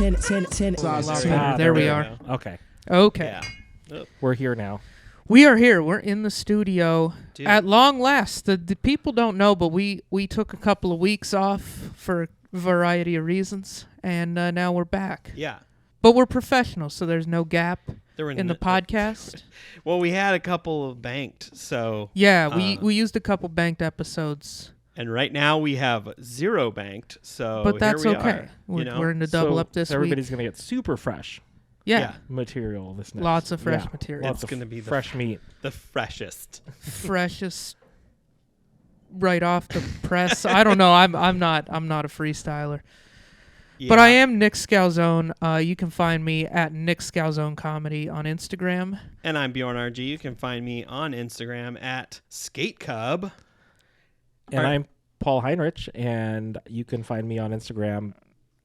There we are. Okay. Okay. Yeah. We're here now. We are here. We're in the studio. Dude. At long last. The people don't know, but we took a couple of weeks off for a variety of reasons, and now we're back. Yeah. But we're professionals, so there's no gap in the podcast. Well, we had a couple of banked, so... Yeah, we used a couple banked episodes. And right now we have 0 banked, so But that's here we okay. are, We're in the double up this everybody's week. going to get super fresh Yeah. material this next. Lots of fresh material. Lots It's going to be fresh meat. the freshest. Freshest right off the press. I don't know. I'm not a freestyler. Yeah. But I am Nick Scalzone. You can find me at Nick Scalzone Comedy on Instagram. And I'm Bjorn RG. You can find me on Instagram at SkateCub. And I'm Paul Heinrich, and you can find me on Instagram,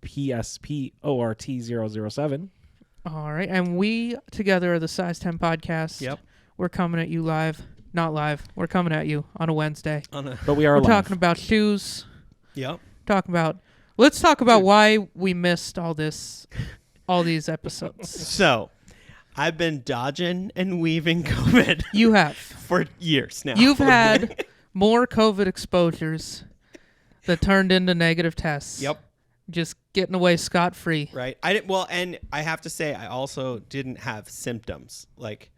PSPORT007. All right. And we together are the Size 10 Podcast. Yep. We're coming at you live. Not live. We're coming at you on a Wednesday. But we are We're live. talking about shoes. Yep. Let's talk about why we missed all these episodes. So, I've been dodging and weaving COVID You have. for years now. You've had more COVID exposures that turned into negative tests. Yep. Just getting away scot-free. Right. I didn't. Well, and I have to say, I also didn't have symptoms. But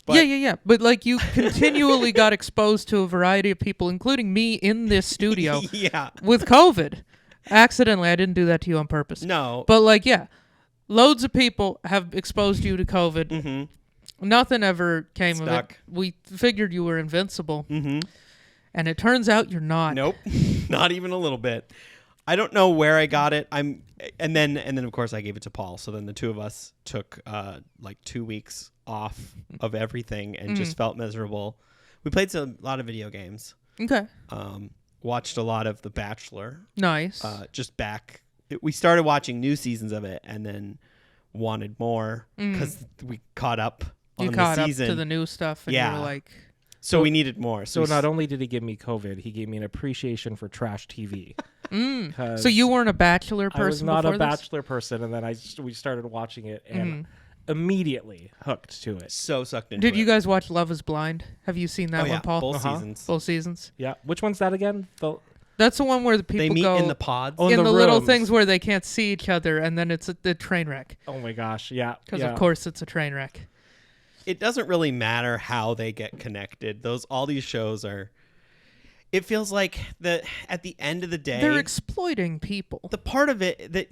Yeah. But like you continually got exposed to a variety of people, including me in this studio yeah. with COVID. Accidentally. I didn't do that to you on purpose. No. But like, yeah, loads of people have exposed you to COVID. Mm-hmm. Nothing ever came of it. Stuck. We figured you were invincible. Mm-hmm. And it turns out you're not. Nope. Not even a little bit. I don't know where I got it. And then of course I gave it to Paul. So then the two of us took like 2 weeks off of everything and just felt miserable. We played a lot of video games. Okay. Watched a lot of The Bachelor. Nice. We started watching new seasons of it and then wanted more because we caught up on you the caught season. up to the new stuff and you Yeah. were like... So we needed more. So not only did he give me COVID, he gave me an appreciation for trash TV. So you weren't a Bachelor person I was not before a this? Bachelor person, and then we started watching it and immediately hooked to it. so sucked into Did it. you guys watch Love is Blind? Have you seen that Oh, one, Paul? both seasons. Both seasons. Yeah. Which one's that again? That's the one where the people They meet go in the pods. Oh, in the the little rooms. things where they can't see each other, and then it's the train wreck. Oh my gosh. Yeah. Because of course it's a train wreck. It doesn't really matter how they get connected. All these shows are. It feels like that at the end of the day, They're exploiting people the part of it that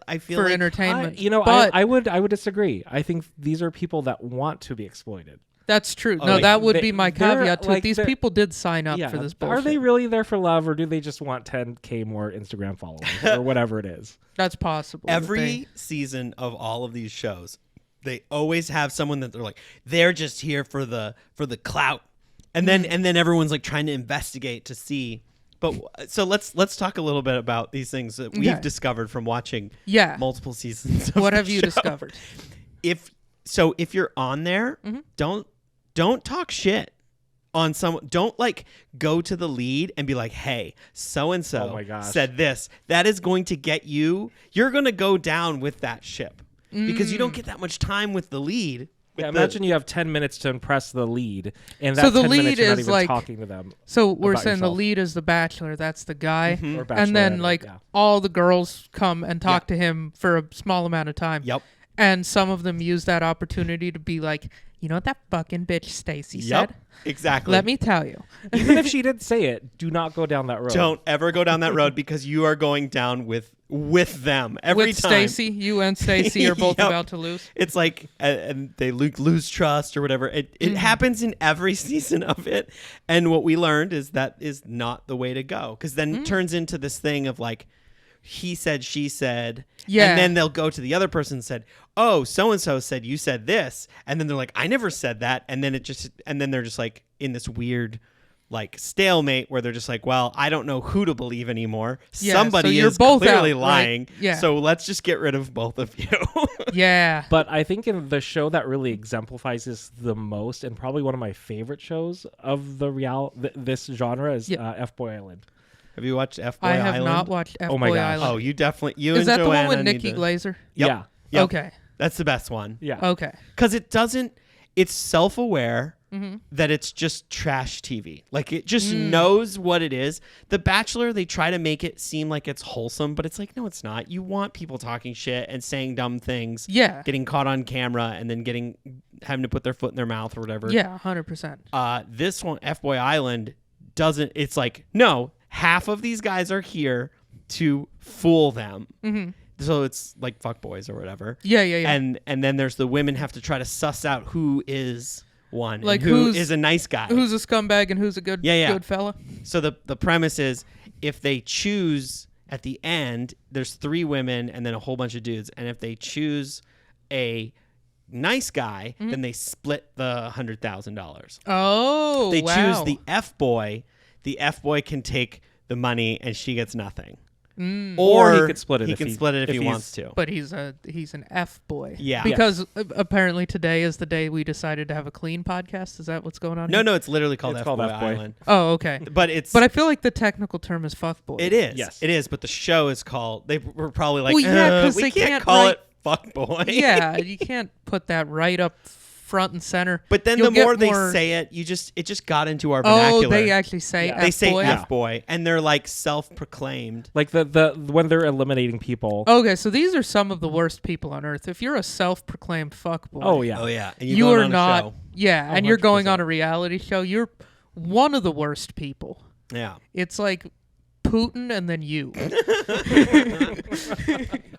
I feel for like entertainment. I but would disagree. I think these are people that want to be exploited. that's true. Oh, No, like, that would be my they're, caveat to like, it. These they're- people did sign up for this bullshit. Are they really there for love, or do they just want 10K more Instagram followers or whatever it is? That's possible. every season of all of these shows, they always have someone that they're just here for the clout, and then everyone's like trying to investigate to see. But so let's talk a little bit about these things that we've discovered from watching multiple seasons. Of What the have you show. discovered? If you're on there, don't talk shit on someone. Don't go to the lead and be like, hey, so and Oh my so gosh. said this. That is going to get you're going to go down with that ship because you don't get that much time with the lead. Yeah, imagine you have 10 minutes to impress the lead, and So that's the 10 lead minutes you're not is even like- talking to them. So we're about saying the yourself. lead is the Bachelor. That's the guy. Or And then Bachelorette, all the girls come and talk to him for a small amount of time. Yep. And some of them use that opportunity to be like, you know what that fucking bitch Stacy said? Exactly. Let me tell you. Even if she didn't say it, do not go down that road. Don't ever go down that road because you are going down with them every With time. Stacy, you and Stacy are both Yep. about to lose. It's like, and they lose trust or whatever. It happens in every season of it. And what we learned is that is not the way to go. Because then it turns into this thing of like, he said, she said. Yeah. And then they'll go to the other person and said, oh, so-and-so said you said this. And then they're like, I never said that. And then they're just like in this weird like stalemate where they're just like, well, I don't know who to believe anymore. Yeah, Somebody so you're is both clearly out, right? lying. Yeah. So let's just get rid of both of you. Yeah. But I think in the show that really exemplifies this the most, and probably one of my favorite shows of the this genre is F-Boy Island. Have you watched F Boy I Island? have not watched F Oh my Boy gosh. Island. Oh, you definitely. You Is and that the one Joanna with need Nikki to- Glazer? Yep. Yeah. Yep. Okay. That's the best one. Yeah. Okay. Because it doesn't. It's self-aware Mm-hmm. that it's just trash TV. Like it just knows what it is. The Bachelor, they try to make it seem like it's wholesome, but it's like, no, it's not. You want people talking shit and saying dumb things, Yeah. getting caught on camera, and then having to put their foot in their mouth or whatever. Yeah. 100%. This one, F Boy Island, doesn't. It's like, no, half of these guys are here to fool them. Mm-hmm. So it's like fuck boys or whatever. Yeah. Yeah. Yeah. And then there's the women have to try to suss out who is one, Like and who who's- is a nice guy. Who's a scumbag and who's a good good fella? So the premise is, if they choose at the end, there's 3 women and then a whole bunch of dudes, and if they choose a nice guy, then they split the $100,000. Oh, They wow. choose the F boy. The F boy can take the money and she gets nothing. Or he could split it He if can he- split it if if he he's- wants to. But he's an F boy. Yeah. Because apparently today is the day we decided to have a clean podcast. Is that what's going on? No, here? no, it's literally called It's F called boy F boy. Island. Oh, okay. But it's But I feel like the technical term is fuck boy. it is. Yes. It is. But the show is called. They were probably like, Well, yeah, 'cause we they can't can't call write- it fuck boy. Yeah, you can't put that right up front and center. But then You'll the more get they more- say it, it just got into our Oh, vernacular. they actually say Yeah. They F say boy. F boy, and they're like self-proclaimed. Like the when they're eliminating people. Okay, so these are some of the worst people on earth. If you're a self-proclaimed fuck boy, Oh yeah. Oh yeah, and you going are on a not. show. Yeah, and you're going 100%. on a reality show. You're one of the worst people. Yeah. It's like Putin and then you.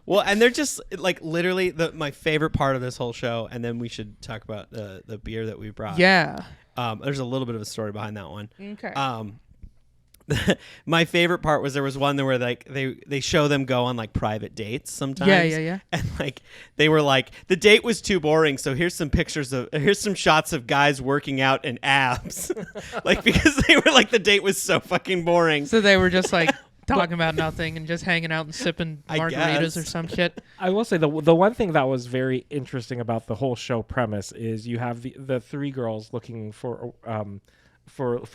Well, and they're just like literally my favorite part of this whole show. And then we should talk about the beer that we brought. Yeah. There's a little bit of a story behind that one. Okay. My favorite part was there was one where like they show them go on like private dates sometimes. Yeah. And like they were like, the date was too boring, so here's some shots of guys working out and abs. Like, because they were like, the date was so fucking boring. So they were just like talking about nothing and just hanging out and sipping I margaritas guess. or some shit. I will say the one thing that was very interesting about the whole show premise is you have the 3 girls looking for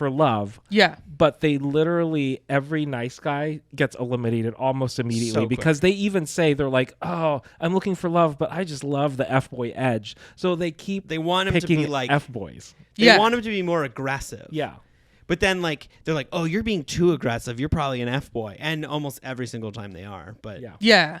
love, Yeah. but they literally, every nice guy gets eliminated almost immediately So because they even say, they're like, oh, I'm looking for love, but I just love the F boy edge. So they keep They want him to picking be like F boys. They Yeah. want him to be more aggressive. Yeah. But then like they're like, oh, you're being too aggressive. You're probably an F boy, and almost every single time they are. But Yeah. Yeah.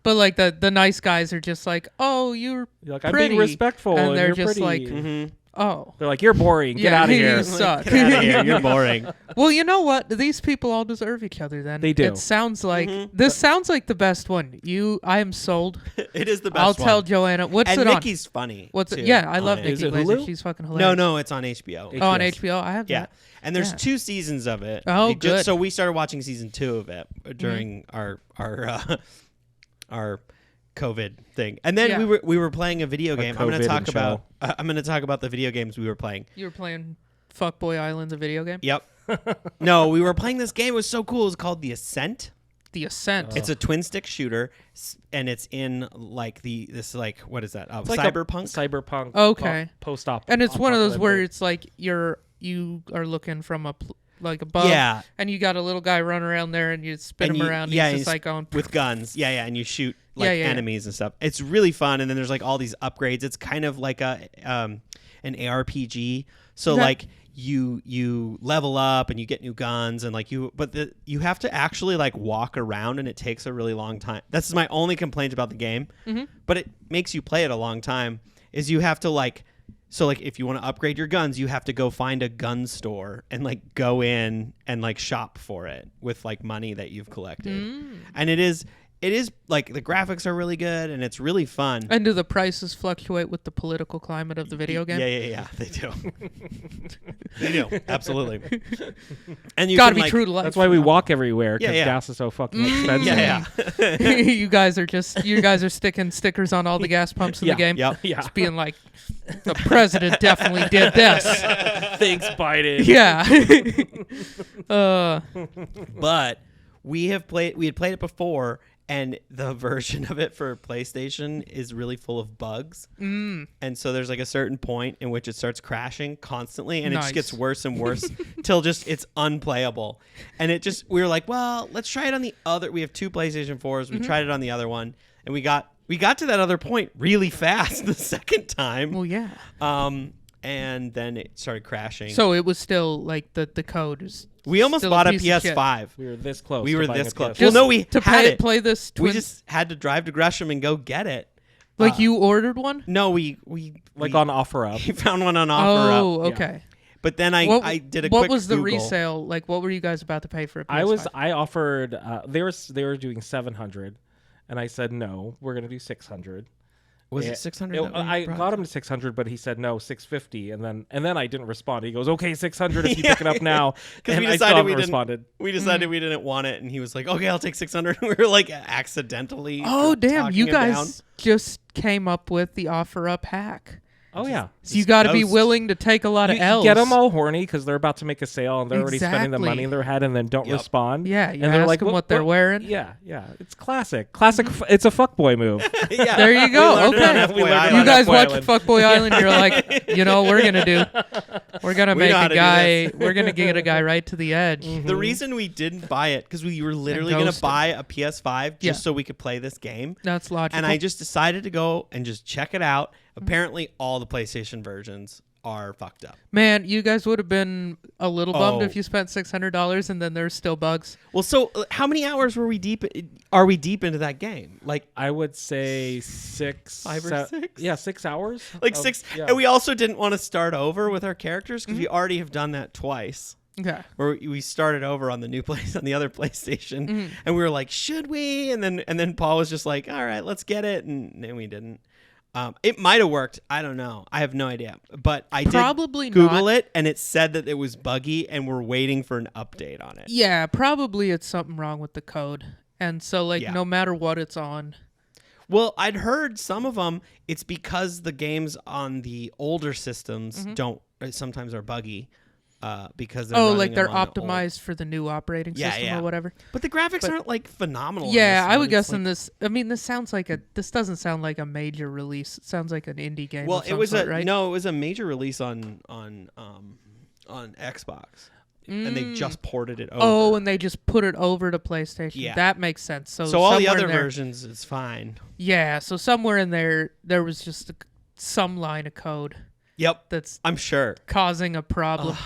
But like the nice guys are just like, oh, you're You're like, I'm pretty. being respectful, And and they're you're just pretty. like, oh. They're like, you're boring. Get Yeah, out of here. you suck. get out of here. You're boring. Well, you know what? These people all deserve each other. Then They do. It sounds like this sounds like the best one. I am sold. It is the best. I'll tell one. Joanna. What's And it on? Nikki's funny. What's it? too, Yeah, I on love it. Nikki Is it Glazer. Hulu? She's fucking hilarious. No, it's on HBO. Oh, on Yes. HBO. I have Yeah, that. and there's Yeah. 2 seasons of it. Oh, It good. So we started watching season 2 of it during our COVID thing, and then Yeah. we were playing a video game. I'm going to COVID talk show. about. I'm going to talk about the video games we were playing. You were playing Fuckboy Island, the video game. Yep. No, we were playing this game. It was so cool. It was called The Ascent. The Ascent. It's a twin stick shooter, and it's in like what is that? It's like Cyberpunk. Cyberpunk. Okay. Post-op. And it's one of those where apocalyptic. it's like you are looking from like above. Yeah. And you got a little guy running around there, and you spin And him you- around. yeah, he's and just like going. with guns. Yeah, and you shoot like Yeah, yeah, yeah. enemies and stuff. It's really fun, and then there's like all these upgrades. It's kind of like an ARPG. So Okay. like you level up and you get new guns and like you have to actually like walk around, and it takes a really long time. That's my only complaint about the game. Mm-hmm. But it makes you play it a long time. Is you have to like. So, like, if you want to upgrade your guns, you have to go find a gun store and, like, go in and, like, shop for it with, like, money that you've collected. And it is, like, the graphics are really good, and it's really fun. And do the prices fluctuate with the political climate of the video game? Yeah, they do. They do, absolutely. And you Gotta can, be like, true to life. That's why we walk everywhere, because Yeah. gas is so fucking expensive. Yeah. you guys are sticking stickers on all the gas pumps in Yeah. the game. Yep. Yeah. Just being like, the president definitely did this. Thanks, Biden. Yeah. But we had played it before, and the version of it for PlayStation is really full of bugs. And so there's like a certain point in which it starts crashing constantly, and it just gets worse and worse till just it's unplayable. And we were like, well, let's try it on the other. We have 2 PlayStation 4s. We tried it on the other one, and we got to that other point really fast the second time. Well, yeah. And then it started crashing. So it was still like the code is. We almost bought a piece of shit. PS5. We were this close. We to were buying this a close. PS5. Well, no, we to had play this. We just had to drive to Gresham and go get it. Like you ordered one? No, we on OfferUp. we found one on OfferUp. Oh, okay. But then I did a What quick was the Google. resale? Like, what were you guys about to pay for a PS5? I offered. They were doing 700, and I said no. We're gonna do 600. Was it 600? I got him to 600, but he said no, 650, and then I didn't respond. He goes, okay, 600 if you pick it up now. Because And we I still decided haven't we didn't. responded. We decided we didn't want it, and he was like, "Okay, I'll take 600." We were like accidentally. Oh, damn! talking You him down. guys just came up with the OfferUp hack. Oh yeah. So you got to be ghost. willing to take a lot of L's. Get them all horny because they're about to make a sale and they're already spending the Exactly. money in their head and then don't Yep. respond. Yeah, you and they're ask like, them what they're wearing. Yeah. It's classic. It's a fuckboy move. Yeah. There you go. We learned it on Okay. Fuckboy We learned it Island. You guys Fuckboy watch Island. Fuckboy Island. You're like, you know what we're gonna do? We're gonna We make know how a to do guy. this. We're gonna get a guy right to the edge. The reason we didn't buy it because we were literally going ghost to buy a PS5 just Yeah. so we could play this game. That's logical. And I just decided to go and just check it out. Apparently, all the PlayStation versions are fucked up. Man, you guys would have been a little bummed Oh. if you spent $600 and then there's still bugs. Well, so how many hours were we deep? Are we deep into that game? Like I would say 6, 5 or 6? Yeah, 6 hours. Like of- 6? Yeah. And we also didn't want to start over with our characters because we already have done that twice. Okay. Where we started over on the new place on the other PlayStation, and we were like, should we? And then Paul was just like, all right, let's get it, and then we didn't. It might have worked. I don't know. I have no idea. But I Probably did Google not. it, and it said that it was buggy, and we're waiting for an update on it. Yeah, probably it's something wrong with the code. And so, like, Yeah. no matter what it's on. Well, I'd heard some of them. It's because the games on the older systems sometimes are buggy. Because they're running like they're them on the old- optimized for the new operating Yeah, system yeah. or whatever. But the graphics aren't like phenomenal. in Yeah, this I one. would It's guess like- in this. I mean, this doesn't sound like a major release. It sounds like an indie game. Well, of it some was sort, right? it was a major release on Xbox, and they just ported it over. Oh, and they just put it over to PlayStation. Yeah. That makes sense. So all the somewhere other in there- versions, it's fine. Yeah, so somewhere in there was just some line of code Yep, that's I'm sure. causing a problem.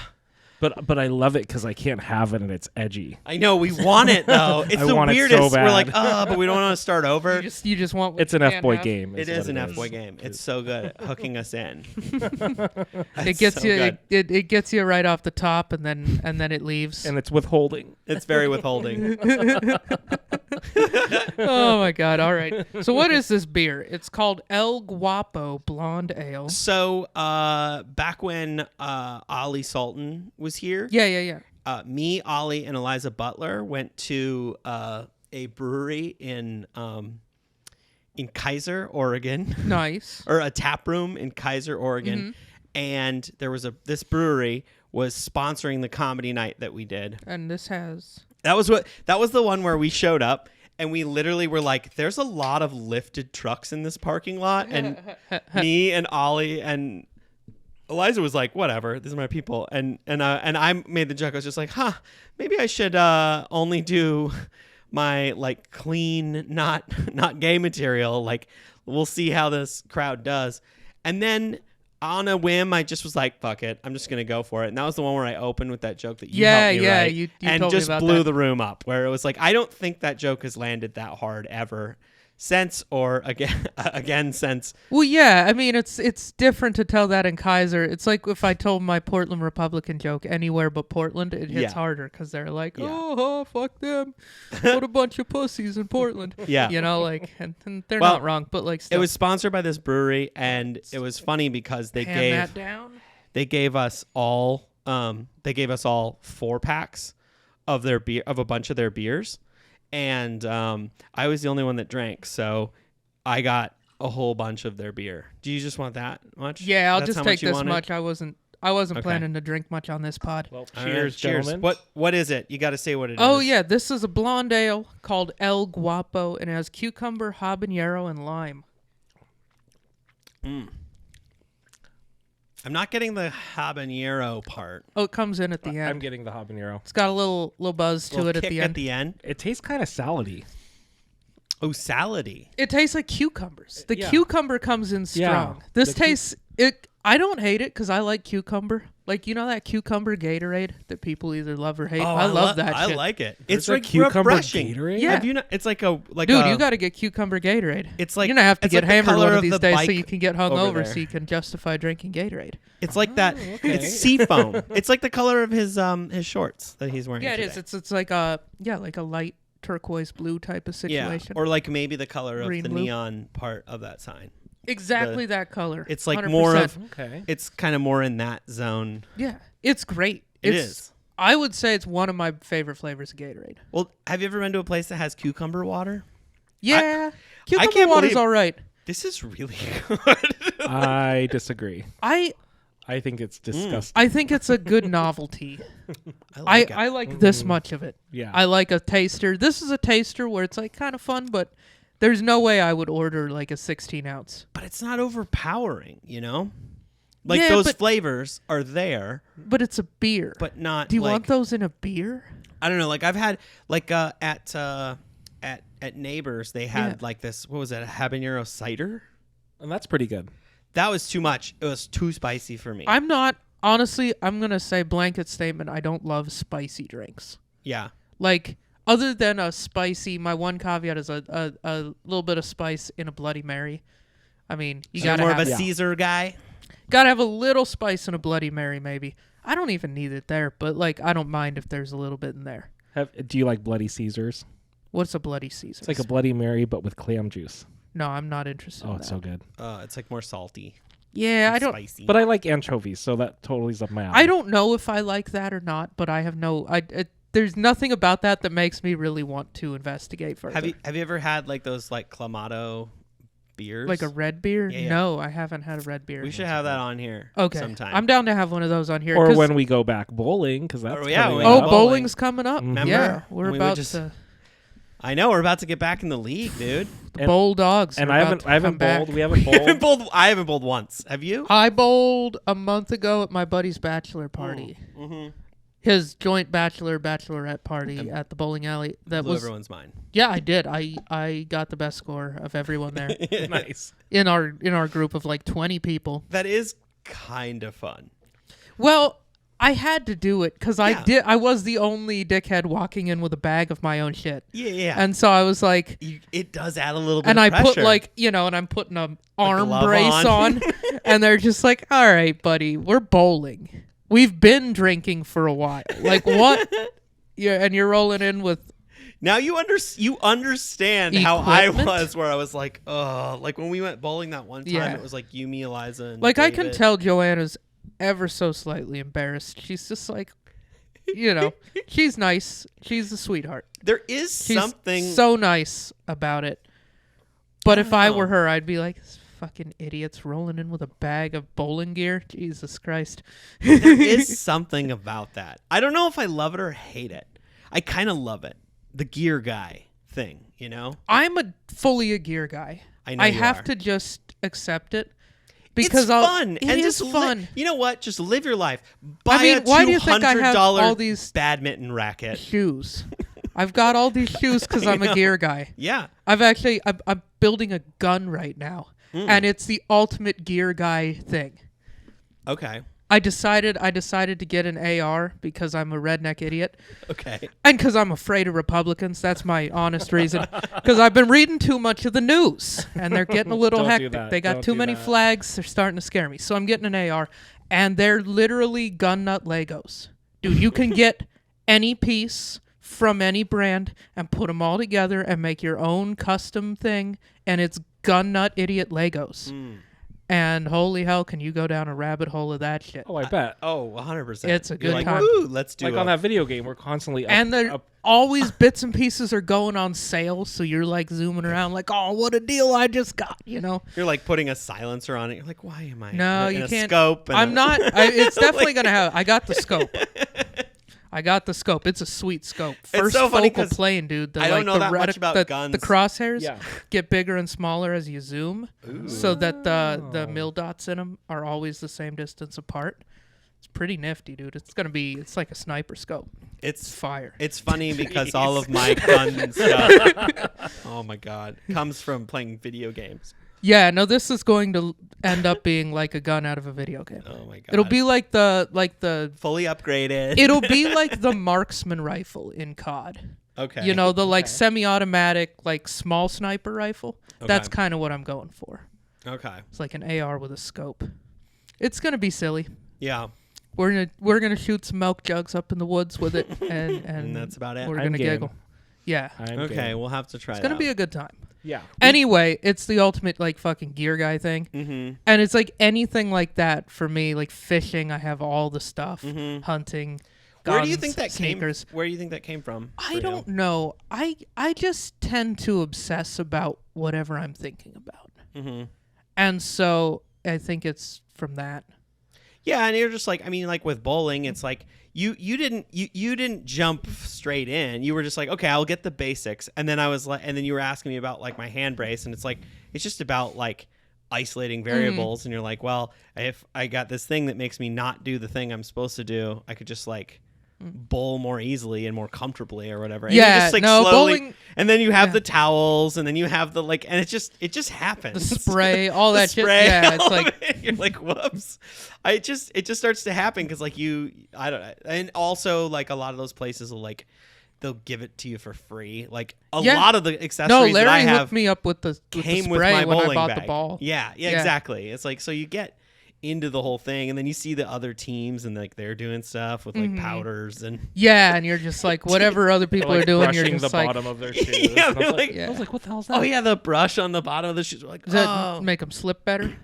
But I love it because I can't have it and it's edgy. I know we want it though. It's I the want it so weirdest. We're like, bad. but we don't want to start over. You just want. What It's an you F can't boy have. game. It is what an is. F-boy game. It's so good at hooking us in. It gets so you. good. It gets you right off the top, and then it leaves. And it's withholding. It's very withholding. Oh my god! All right. So what is this beer? It's called El Guapo Blonde Ale. So back when Ollie Sultan was here, Yeah. me, Ollie, and Eliza Butler went to a brewery in Kaiser, Oregon, Nice. or a tap room in Kaiser, Oregon, and there was this brewery was sponsoring the comedy night that we did. And this has. That was the one where we showed up and we literally were like, there's a lot of lifted trucks in this parking lot, and me and Ollie and Eliza was like, whatever, these are my people, and I made the joke. I was just like, maybe I should only do my like clean, not gay material. Like, we'll see how this crowd does. And then on a whim, I just was like, fuck it, I'm just gonna go for it. And that was the one where I opened with that joke that you helped me write, you and told me just about blew that. the room up. Where it was like, I don't think that joke has landed that hard ever since, or again since. Well, yeah. I mean, it's different to tell that in Kaiser. It's like if I told my Portland Republican joke anywhere but Portland, it hits Yeah. harder because they're like, Yeah. oh, fuck them, what a bunch of pussies in Portland. Yeah. You know, like, and they're Well, not wrong, but like, It still, was sponsored by this brewery, and it was funny because they hand that down. gave us all 4 packs of their beer, of a bunch of their beers, and I was the only one that drank, so I got a whole bunch of their beer. Do you just want that much? Yeah, I'll That's just how take much you this wanted? much. I wasn't Okay. planning to drink much on this pod. Well, All cheers, right, cheers. gentlemen. What is it? You got to say what it is. Oh yeah, this is a blonde ale called El Guapo, and it has cucumber, habanero, and lime. I'm not getting the habanero part. Oh, it comes in at the I'm end. getting the habanero. It's got a little buzz to Little it at kick the at end. the end. It tastes kind of salady. Oh, salady. It tastes like cucumbers. The Yeah. cucumber comes in strong. Yeah. This The cu- tastes it. I don't hate it because I like cucumber. Like, you know that cucumber Gatorade that people either love or hate. Oh, I love that I shit. like it. There's It's a like cucumber refreshing. Gatorade? Yeah. Have you not? It's like a Dude, you got to get cucumber Gatorade. It's like you're gonna have to it's get like the hammered color one of of these the days so bike you can get over hungover, there. so you can justify drinking Gatorade. It's like that. okay. It's seafoam. It's like the color of his shorts that he's wearing. Yeah, it today. is. It's like a light turquoise blue type of Yeah, situation. or like maybe the color of Green, the blue. neon part of that sign. exactly that color. It's like 100%. more of. Okay. It's kind of more in that zone. Yeah, it's great. It It's, is. I would say it's one of my favorite flavors of Gatorade. Well, have you ever been to a place that has cucumber water? Yeah, I cucumber can't water's believe- all right. This is really good. I disagree. I I think it's disgusting. I think it's a good novelty. I like it. I like this much of it. Yeah. I like a taster. This is a taster where it's like kind of fun, but there's no way I would order like a 16 ounce. But it's not overpowering, you know? Like Yeah, those but- flavors are there, But it's a beer. but not do you like, want those in a beer? I don't know, like I've had like at Neighbors they had Yeah. like this, what was it, a habanero cider? and that's pretty good. That was too much. It was too spicy for me. I'm not honestly. I'm gonna say blanket statement. I don't love spicy drinks. Yeah. Like other than a spicy, my one caveat is a little bit of spice in a Bloody Mary. I mean, you So you're gotta more have, of a Yeah. Caesar guy? gotta have a little spice in a Bloody Mary. Maybe I don't even need it there, but like I don't mind if there's a little bit in there. Do you like Bloody Caesars? What's a Bloody Caesar? It's like a Bloody Mary, but with clam juice. No, I'm not interested. Oh, in it's that. so good. It's like more salty. Yeah, I and don't. spicy. But I like anchovies, so that totally is up my alley. I don't know if I like that or not, but I have no. There's nothing about that makes me really want to investigate further. have you ever had like those like Clamato beers? Like a red beer? Yeah, yeah. No, I haven't had a red beer. We should have that on here Okay, sometime. I'm down to have one of those on here. Or 'cause- when we go back bowling, because that's Oh, yeah, coming when oh, we up. go bowling's coming up. Remember? Yeah, we're We would about just- to. I know we're about to get back in the league, dude. The and- bowl dogs. And are I about haven't to I haven't come back. bowled. We haven't bowled. I haven't bowled once. Have you? I bowled a month ago at my buddy's bachelor party. Mm-hmm. His joint bachelorette party at the bowling alley. That Blew was everyone's mind. yeah, I did. I got the best score of everyone there Nice. in our group of like 20 people. That is kind of fun. Well, I had to do it because Yeah. I was the only dickhead walking in with a bag of my own shit, Yeah. and so I was like, It does add a little bit and of I pressure. put like and I'm putting a arm glove brace on. on, and they're just like, all right, buddy, we're bowling. We've been drinking for a while. Like what? Yeah, and you're rolling in with Now you understand how I Equipment? was, where I was like, oh, like when we went bowling that one time, Yeah. it was like you, me, Eliza, and like I can David. tell Joanna's ever so slightly embarrassed. She's just like, she's nice. She's a sweetheart. There is She's something. so nice about it. But if I know. were her, I'd be like, this fucking idiots rolling in with a bag of bowling gear. Jesus Christ. There is something about that. I don't know if I love it or hate it. I kind of love it. The gear guy thing, you know? I'm fully a gear guy. I know I you have are. to just accept it. Because it's fun. It and is just fun. you know what? Just live your life. Buy mean, a $200 why do you think I have all these badminton racket. shoes. I've got all these shoes because I'm a gear guy. Yeah. I'm building a gun right now, and it's the ultimate gear guy thing. Okay. I decided to get an AR because I'm a redneck idiot, Okay. and because I'm afraid of Republicans. That's my honest reason. Because I've been reading too much of the news, and they're getting a little Don't do hectic. that. They got Don't too do many that. flags. They're starting to scare me. So I'm getting an AR, and they're literally gun nut Legos. Dude, you can get any piece from any brand and put them all together and make your own custom thing, and it's gun nut idiot Legos. And holy hell, can you go down a rabbit hole of that shit? Oh, I bet. Oh, 100%. It's a You're good like, time. Woo, let's do Like it. on that video game, we're constantly And there always bits and pieces are going on sale, so you're like zooming around like, oh, what a deal I just got, you know? You're like putting a silencer on it. You're like, why am I? No, in you a can't. Scope and I'm a- not. It's definitely going to have. I got the scope. I got the scope. It's a sweet scope. First so funny focal 'cause plane, dude. The, I don't like, know the that much retic- about the, guns. The crosshairs Yeah. get bigger and smaller as you zoom, so that the mill dots in them are always the same distance apart. It's pretty nifty, dude. It's like a sniper scope. It's It's fire. It's funny because all of my gun stuff, oh my god, comes from playing video games. Yeah, no, this is going to end up being like a gun out of a video game. Oh my god, It'll be like the fully upgraded. it'll be like the marksman rifle in COD. Okay, You know, the like Okay. semi-automatic, like small sniper rifle. That's Okay. kind of what I'm going for. Okay, It's like an AR with a scope. It's gonna be silly. yeah, We're gonna shoot some milk jugs up in the woods with it, and and that's about it. we're I'm gonna game. giggle. Yeah, I'm Okay, game. we'll have to try. it's gonna be a good time. Yeah. Anyway, it's the ultimate like fucking gear guy thing, Mm-hmm. and it's like anything like that for me. Like fishing, I have all the stuff. Mhm. Hunting. Where do you guns, think that sneakers. came? Where do you think that came from? for I you? don't know. I just tend to obsess about whatever I'm thinking about. Mm-hmm. And so I think it's from that. Yeah, and you're just like, I mean, like with bowling, it's like you didn't jump straight in. You were just like, okay, I'll get the basics, and then I was like, and then you were asking me about like my hand brace, and it's like it's just about like isolating variables, and you're like, well, if I got this thing that makes me not do the thing I'm supposed to do, I could just like bowl more easily and more comfortably or whatever. And you Yeah, just, like, no, slowly, bowling- and then you have yeah. the towels, and then you have the like, and it just happens. The spray, all The that shit. spray, Yeah, it's all like of it. You're like, whoops. It just starts to happen because like I don't know, and also like a lot of those places will like they'll give it to you for free. Like a Yeah. lot of the no. accessories that I Larry have hooked me up with the came spray with my when I bowling bought bag. the ball. Yeah, Yeah. exactly. It's like so you get into the whole thing, and then you see the other teams and like they're doing stuff with like powders and Yeah, and you're just like whatever other people Like are doing. You're brushing just the like, bottom of their shoes. Yeah, And I they're was like, like- I was like, what the hell is that? oh yeah, the brush on the bottom of the shoes. We're like, does that oh. make them slip better?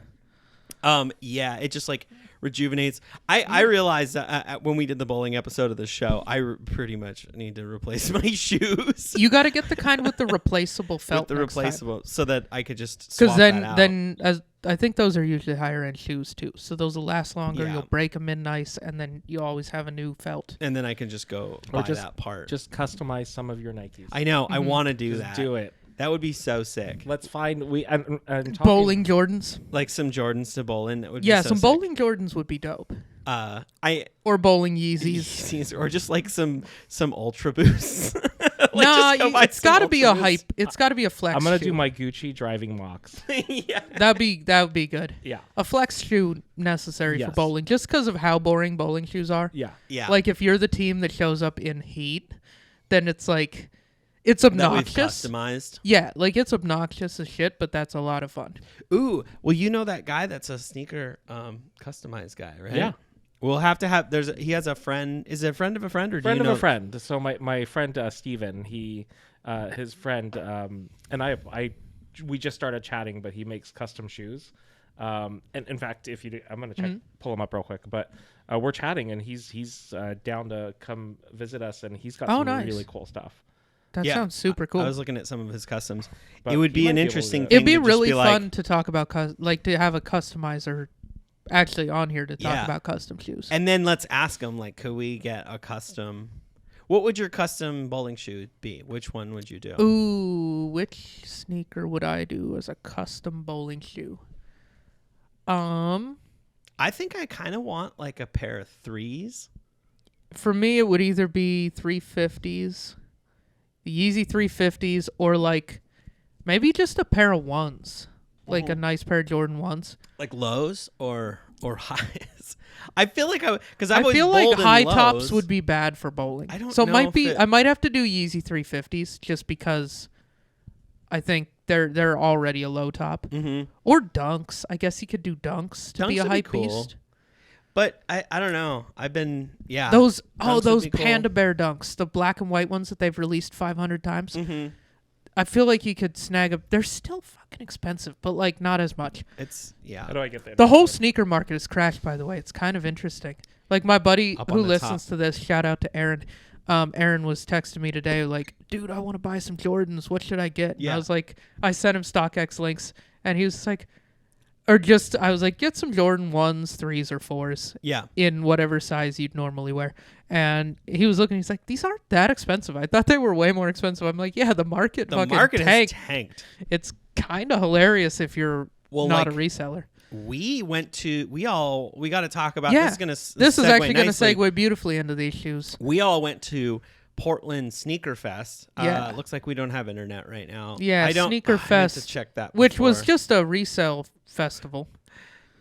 Yeah, it just like rejuvenates. I realized that when we did the bowling episode of the show, pretty much need to replace my shoes You got to get the kind with the replaceable felt. with the next time. replaceable, so that I could just swap Because that out. then as I think those are usually higher end shoes too. So those will last longer. Yeah. You'll break them in nice, and then you always have a new felt. and then I can just go Or buy that part. Just customize some of your Nikes. I know. I want to do Just that. do it. That would be so sick. Let's find and talking, Bowling Jordans. Like some Jordans to bowl in. That would Yeah, be so some sick. bowling Jordans would be dope. I Or bowling Yeezys. or just like some Ultra Boosts. Like, Nah, just go buy it's some got to be a Ultra Boosts. hype. It's got to be a flex. I'm gonna shoe. do my Gucci driving mocks. Yeah. That would be good. Yeah, A flex shoe necessary for Yes. bowling, just because of how boring bowling shoes are. yeah. Yeah. Like if you're the team that shows up in heat, then it's like it's that we've obnoxious. customized. Yeah, like it's obnoxious as shit, but that's a lot of fun. Ooh, well, you know that guy that's a sneaker customized guy, right? Yeah. We'll have to have. He has a friend. Is it a friend of a friend, or do Friend you of know? a friend. So my friend Steven, his friend and we just started chatting, but he makes custom shoes. And in fact, if you do, I'm gonna pull him up real quick, but we're chatting and he's down to come visit us, and he's got Oh, some nice. really cool stuff. That Yeah, sounds super cool. I was looking at some of his customs. But It would he be might an be able to interesting do it. thing. It'd be to just really be like, fun to talk about, like to have a customizer actually on here to talk Yeah. about custom shoes. And then let's ask him, like, could we get a custom? What would your custom bowling shoe be? Which one would you do? Ooh, which sneaker would I do as a custom bowling shoe? I think I kind of want like a pair of threes. For me, it would either be 350s, the Yeezy 350s, or like maybe just a pair of ones, like a nice pair of Jordan ones. Like lows or highs. I feel like because I feel like high tops would be bad for bowling. I don't so it know might if be. it- I might have to do Yeezy 350s just because I think they're already a low top. Mm-hmm. Or dunks. I guess you could do dunks to be Dunks a would be hype cool. beast. But I don't know. I've been Those dunks would those be cool. panda bear dunks, the black and white ones that they've released 500 times. Mm-hmm. I feel like you could snag a. They're still fucking expensive, but like not as much. It's How do I get there? The whole sneaker market has crashed, by the way. It's kind of interesting. Like my buddy Up on who the listens top. to this, shout out to Aaron. Aaron was texting me today, like, dude, I want to buy some Jordans. What should I get? And Yeah. I was like, I sent him StockX links, and he was just like, I was like, get some Jordan 1s, 3s, or 4s Yeah. in whatever size you'd normally wear. And he was looking, he's like, these aren't that expensive. I thought they were way more expensive. I'm like, yeah, the market The fucking market has tanked. tanked. It's kind of hilarious if you're not a like, reseller. we got to talk about Yeah. this is going to This is actually going to nicely. segue beautifully into these shoes. We all went to Portland Sneakerfest. Yeah. Looks like we don't have internet right now. Yeah, I meant Sneakerfest, to check that which was before. just a resale festival.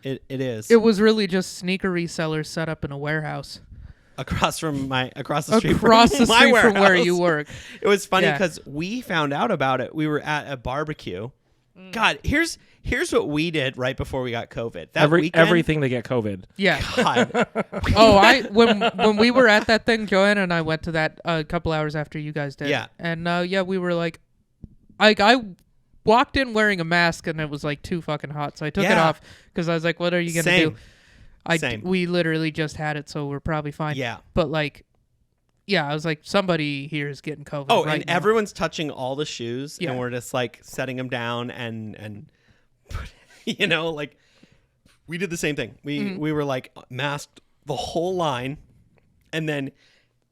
It is. It was really just sneaker resellers set up in a warehouse. across the street Across from the my street from where warehouse. you work. It was funny Yeah. because we found out about it. We were at a barbecue. God, here's what we did right before we got COVID. That weekend, Everything they get COVID. Yeah. God, Oh, when we were at that thing, Joanna and I went to that a couple hours after you guys did. Yeah. And we were like I walked in wearing a mask and it was like too fucking hot, so I took it Yeah. off because I was like, what are you gonna Same. do? Same. We literally just had it, so we're probably fine. yeah. But like, yeah, I was like, somebody here is getting COVID. Oh, right and now. everyone's touching all the shoes, Yeah. and we're just like setting them down and like we did the same thing. We were like masked the whole line, and then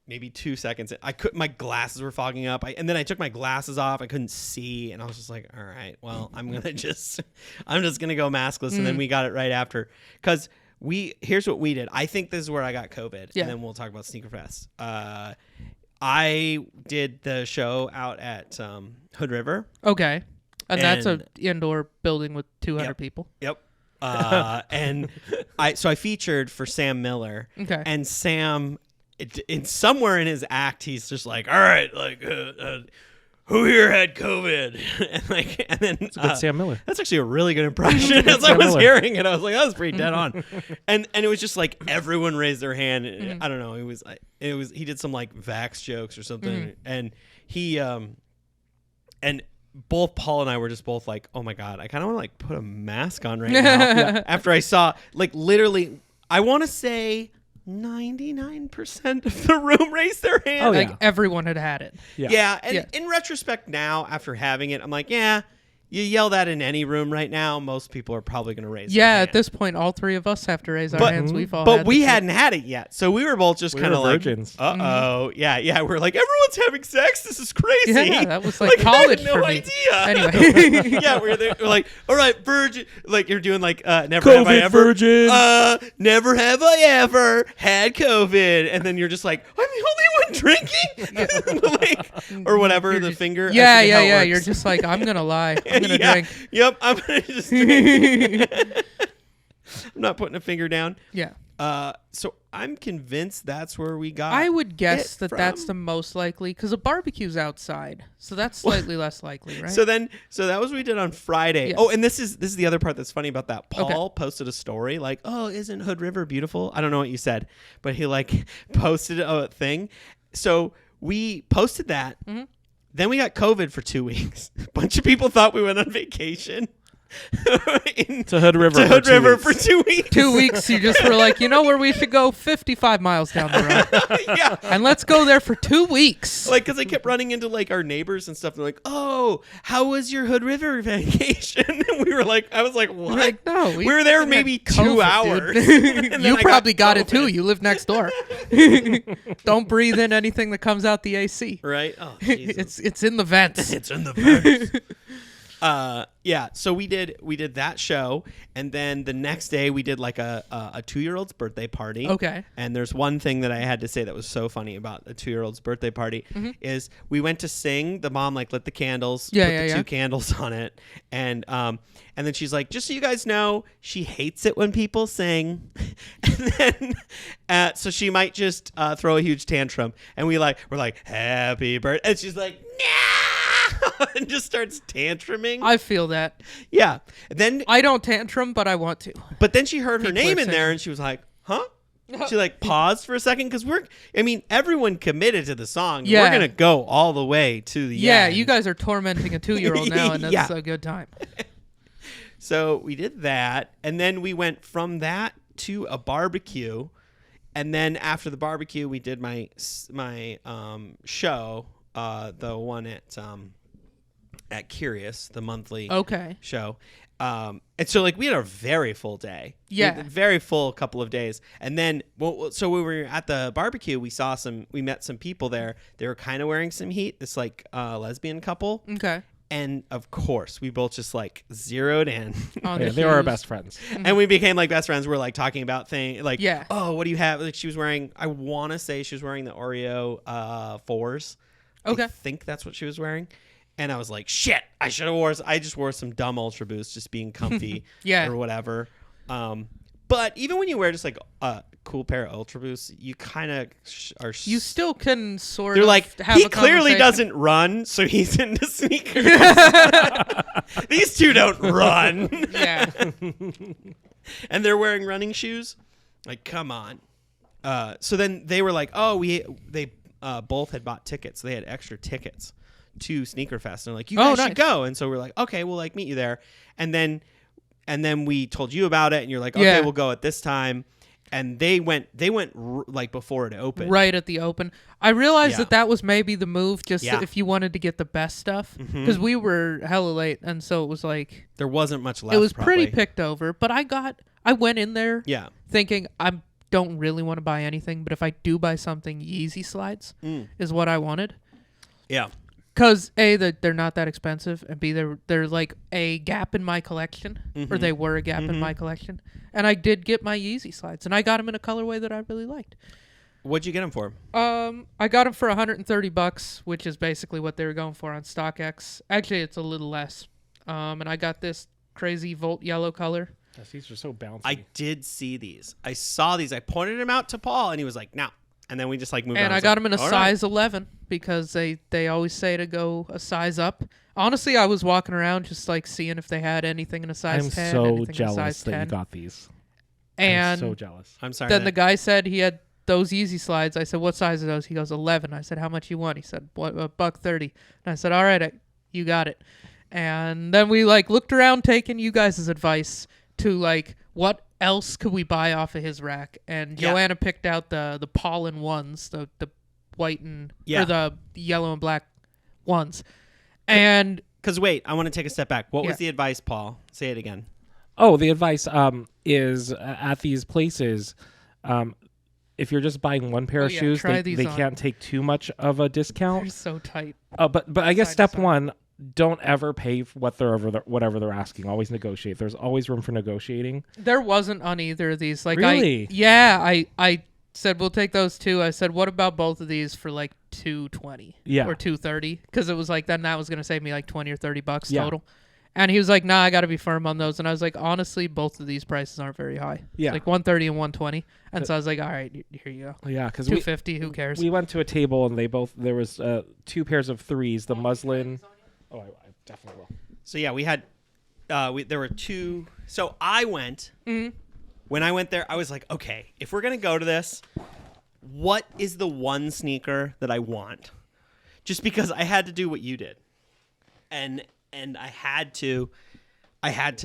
maybe 2 seconds, my glasses were fogging up. And then I took my glasses off. I couldn't see, and I was just like, all right, well, I'm just gonna go maskless. And then we got it right after because here's what we did. I think this is where I got COVID, Yeah. and then we'll talk about Sneakerfest. I did the show out at Hood River. Okay. And that's a And- indoor building with 200 Yep. people. Yep. And I featured for Sam Miller. Okay. And Sam, in somewhere in his act, he's just like, all right, like, who here had COVID? and then It's a good Sam Miller. that's actually a really good impression. As I Sam was Miller. hearing it, I was like, that was pretty dead on. and it was just like everyone raised their hand. I don't know. It was he did some like vax jokes or something, and he and both Paul and I were just both like, oh my God, I kind of want to like put a mask on right now. After I saw like literally, I want to say 99% of the room raised their hand. Oh, Like yeah. everyone had it. Yeah, and Yeah. in retrospect now, after having it, I'm like, yeah, you yell that in any room right now, most people are probably going to raise their Yeah, hand. at this point, all three of us have to raise our But- hands. We've all But had we the- hadn't had it yet, so we were both just We kind of were like, virgins. uh-oh. Yeah, we're like, everyone's having sex? This is crazy. Yeah, that was like college I had no for me. idea. Anyway. Yeah, we're like, all right, virgin. Like, you're doing like, never COVID have I ever. virgin. Never have I ever had COVID. And then you're just like, I'm the only one drinking? Like, or whatever, You're the just- finger. I Yeah, forget how it yeah. works. You're just like, I'm going to lie. I'm going to Yeah, drink. Yep, I'm going to just drink. I'm not putting a finger down. Yeah. So I'm convinced that's where we got. I would guess it that that's from. the most likely because a barbecue's outside. So that's slightly less likely, right? So that was what we did on Friday. Yeah. Oh, and this is the other part that's funny about that. Paul posted a story like, "Oh, isn't Hood River beautiful?" I don't know what you said, but he like posted a thing. So we posted that. Mm-hmm. Then we got COVID for 2 weeks. A bunch of people thought we went on vacation. To Hood River. To Hood for 2 River weeks. for 2 weeks. 2 weeks, you just were like, you know where we should go? 55 miles down the road. Yeah. And let's go there for 2 weeks. Like, because I kept running into like our neighbors and stuff. They're like, "Oh, how was your Hood River vacation?" And we were like, "I was like, what?" Like, no, we were there had maybe COVID, 2 dude. hours. And then You I probably got it COVID. too. You live next door. Don't breathe in anything that comes out the AC. Right? Oh, Jesus. It's in the vents. It's in the vents. Yeah. So we did that show, and then the next day we did like a 2-year-old's birthday party. Okay. And there's one thing that I had to say that was so funny about a 2-year-old's birthday party is we went to sing. The mom like lit the candles, Yeah, put yeah, the yeah. 2 candles on it, and then she's like, just so you guys know, she hates it when people sing, and then so she might just throw a huge tantrum, and we're like happy birthday, and she's like, no, and just starts tantruming. I feel that. Yeah. Then I don't tantrum, but I want to. but then she heard her People name are in there, singing. and she was like, huh? She like paused for a second because everyone committed to the song. Yeah. We're gonna go all the way to the end. You guys are tormenting a 2-year-old now, and that's a good time. So we did that, and then we went from that to a barbecue, and then after the barbecue, we did my show, the one at Curious, the monthly show. And so like we had a very full day. Yeah. Very full couple of days. And then so when we were at the barbecue, we met some people there. They were kind of wearing some heat, this like lesbian couple. Okay. And of course, we both just like zeroed in. They were our best friends. And we became like best friends. We're like talking about things like, yeah. Oh, what do you have? Like she was wearing, I want to say she was wearing the Oreo 4s. Okay. I think that's what she was wearing. And I was like, shit, I should have I just wore some dumb Ultra Boost just being comfy or whatever. But even when you wear just like a cool pair of Ultra Boosts, you kind of are. You still can sort They're of like, have he a clearly conversation. doesn't run, so he's into sneakers. These two don't run. Yeah. And they're wearing running shoes. Like, come on. So then they were like, oh, they both had bought tickets. They had extra tickets to Sneakerfest. And they're like, you guys should go. And so we're like, okay, we'll like meet you there. And then we told you about it, and you're like, okay, we'll go at this time. And they went like before it opened. Right at the open. I realized that was maybe the move, just if you wanted to get the best stuff. Because we were hella late, and so it was like... There wasn't much left, it was probably. pretty picked over, but I went in there thinking, I don't really want to buy anything, but if I do buy something, Yeezy slides is what I wanted. Yeah. Because A, they're not that expensive, and B, they're like a gap in my collection, or they were a gap in my collection. And I did get my Yeezy slides, and I got them in a colorway that I really liked. What'd you get them for? I got them for $130, which is basically what they were going for on StockX. Actually, it's a little less. And I got this crazy Volt yellow color. Yes, these are so bouncy. I did see these. I saw these. I pointed them out to Paul, and he was like, "No." And then we just like moved on. And I got them in a size 11 because they always say to go a size up. Honestly, I was walking around just like seeing if they had anything in a size 10. I'm so anything jealous in a size 10. that you got these. And I'm so jealous. I'm sorry. Then the guy said he had those Yeezy slides. I said, "What size are those?" He goes, 11. I said, "How much you want?" He said, $130. And I said, "All right, you got it." And then we like looked around, taking you guys' advice to like what else could we buy off of his rack. And Joanna picked out the pollen ones, the white and or the yellow and black ones. And because wait, I want to take a step back. What was the advice, Paul? Say it again. Oh, the advice is at these places, if you're just buying one pair of shoes, they can't take too much of a discount. They're so tight. But I guess step one, don't ever pay for whatever they're asking. Always negotiate. There's always room for negotiating. There wasn't on either of these. Like really? I said we'll take those two. I said, what about both of these for like $220? Or $230? Because it was like then that was gonna save me like $20 or $30 total. And he was like, "Nah, I got to be firm on those." And I was like, "Honestly, both of these prices aren't very high. Yeah, like $130 and $120." And so I was like, "All right, here you go." Yeah, because $250. Who cares? We went to a table and there was 2 pairs of threes, the muslin. Oh, I definitely will. So yeah, we had there were 2. So I went. When I went there, I was like, okay, if we're gonna go to this, what is the one sneaker that I want? Just because I had to do what you did, and I had to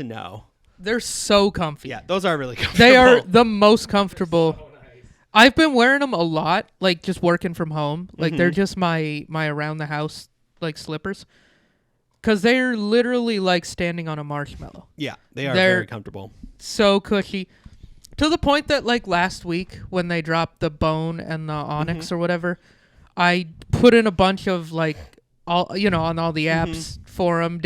know. They're so comfy. Yeah, those are really comfortable. They are the most comfortable. So nice. I've been wearing them a lot, like just working from home. Like they're just my around the house like slippers. Because they're literally like standing on a marshmallow. Yeah, they're very comfortable. So cushy. To the point that like last week when they dropped the Bone and the Onyx or whatever, I put in a bunch of like all on all the apps for them.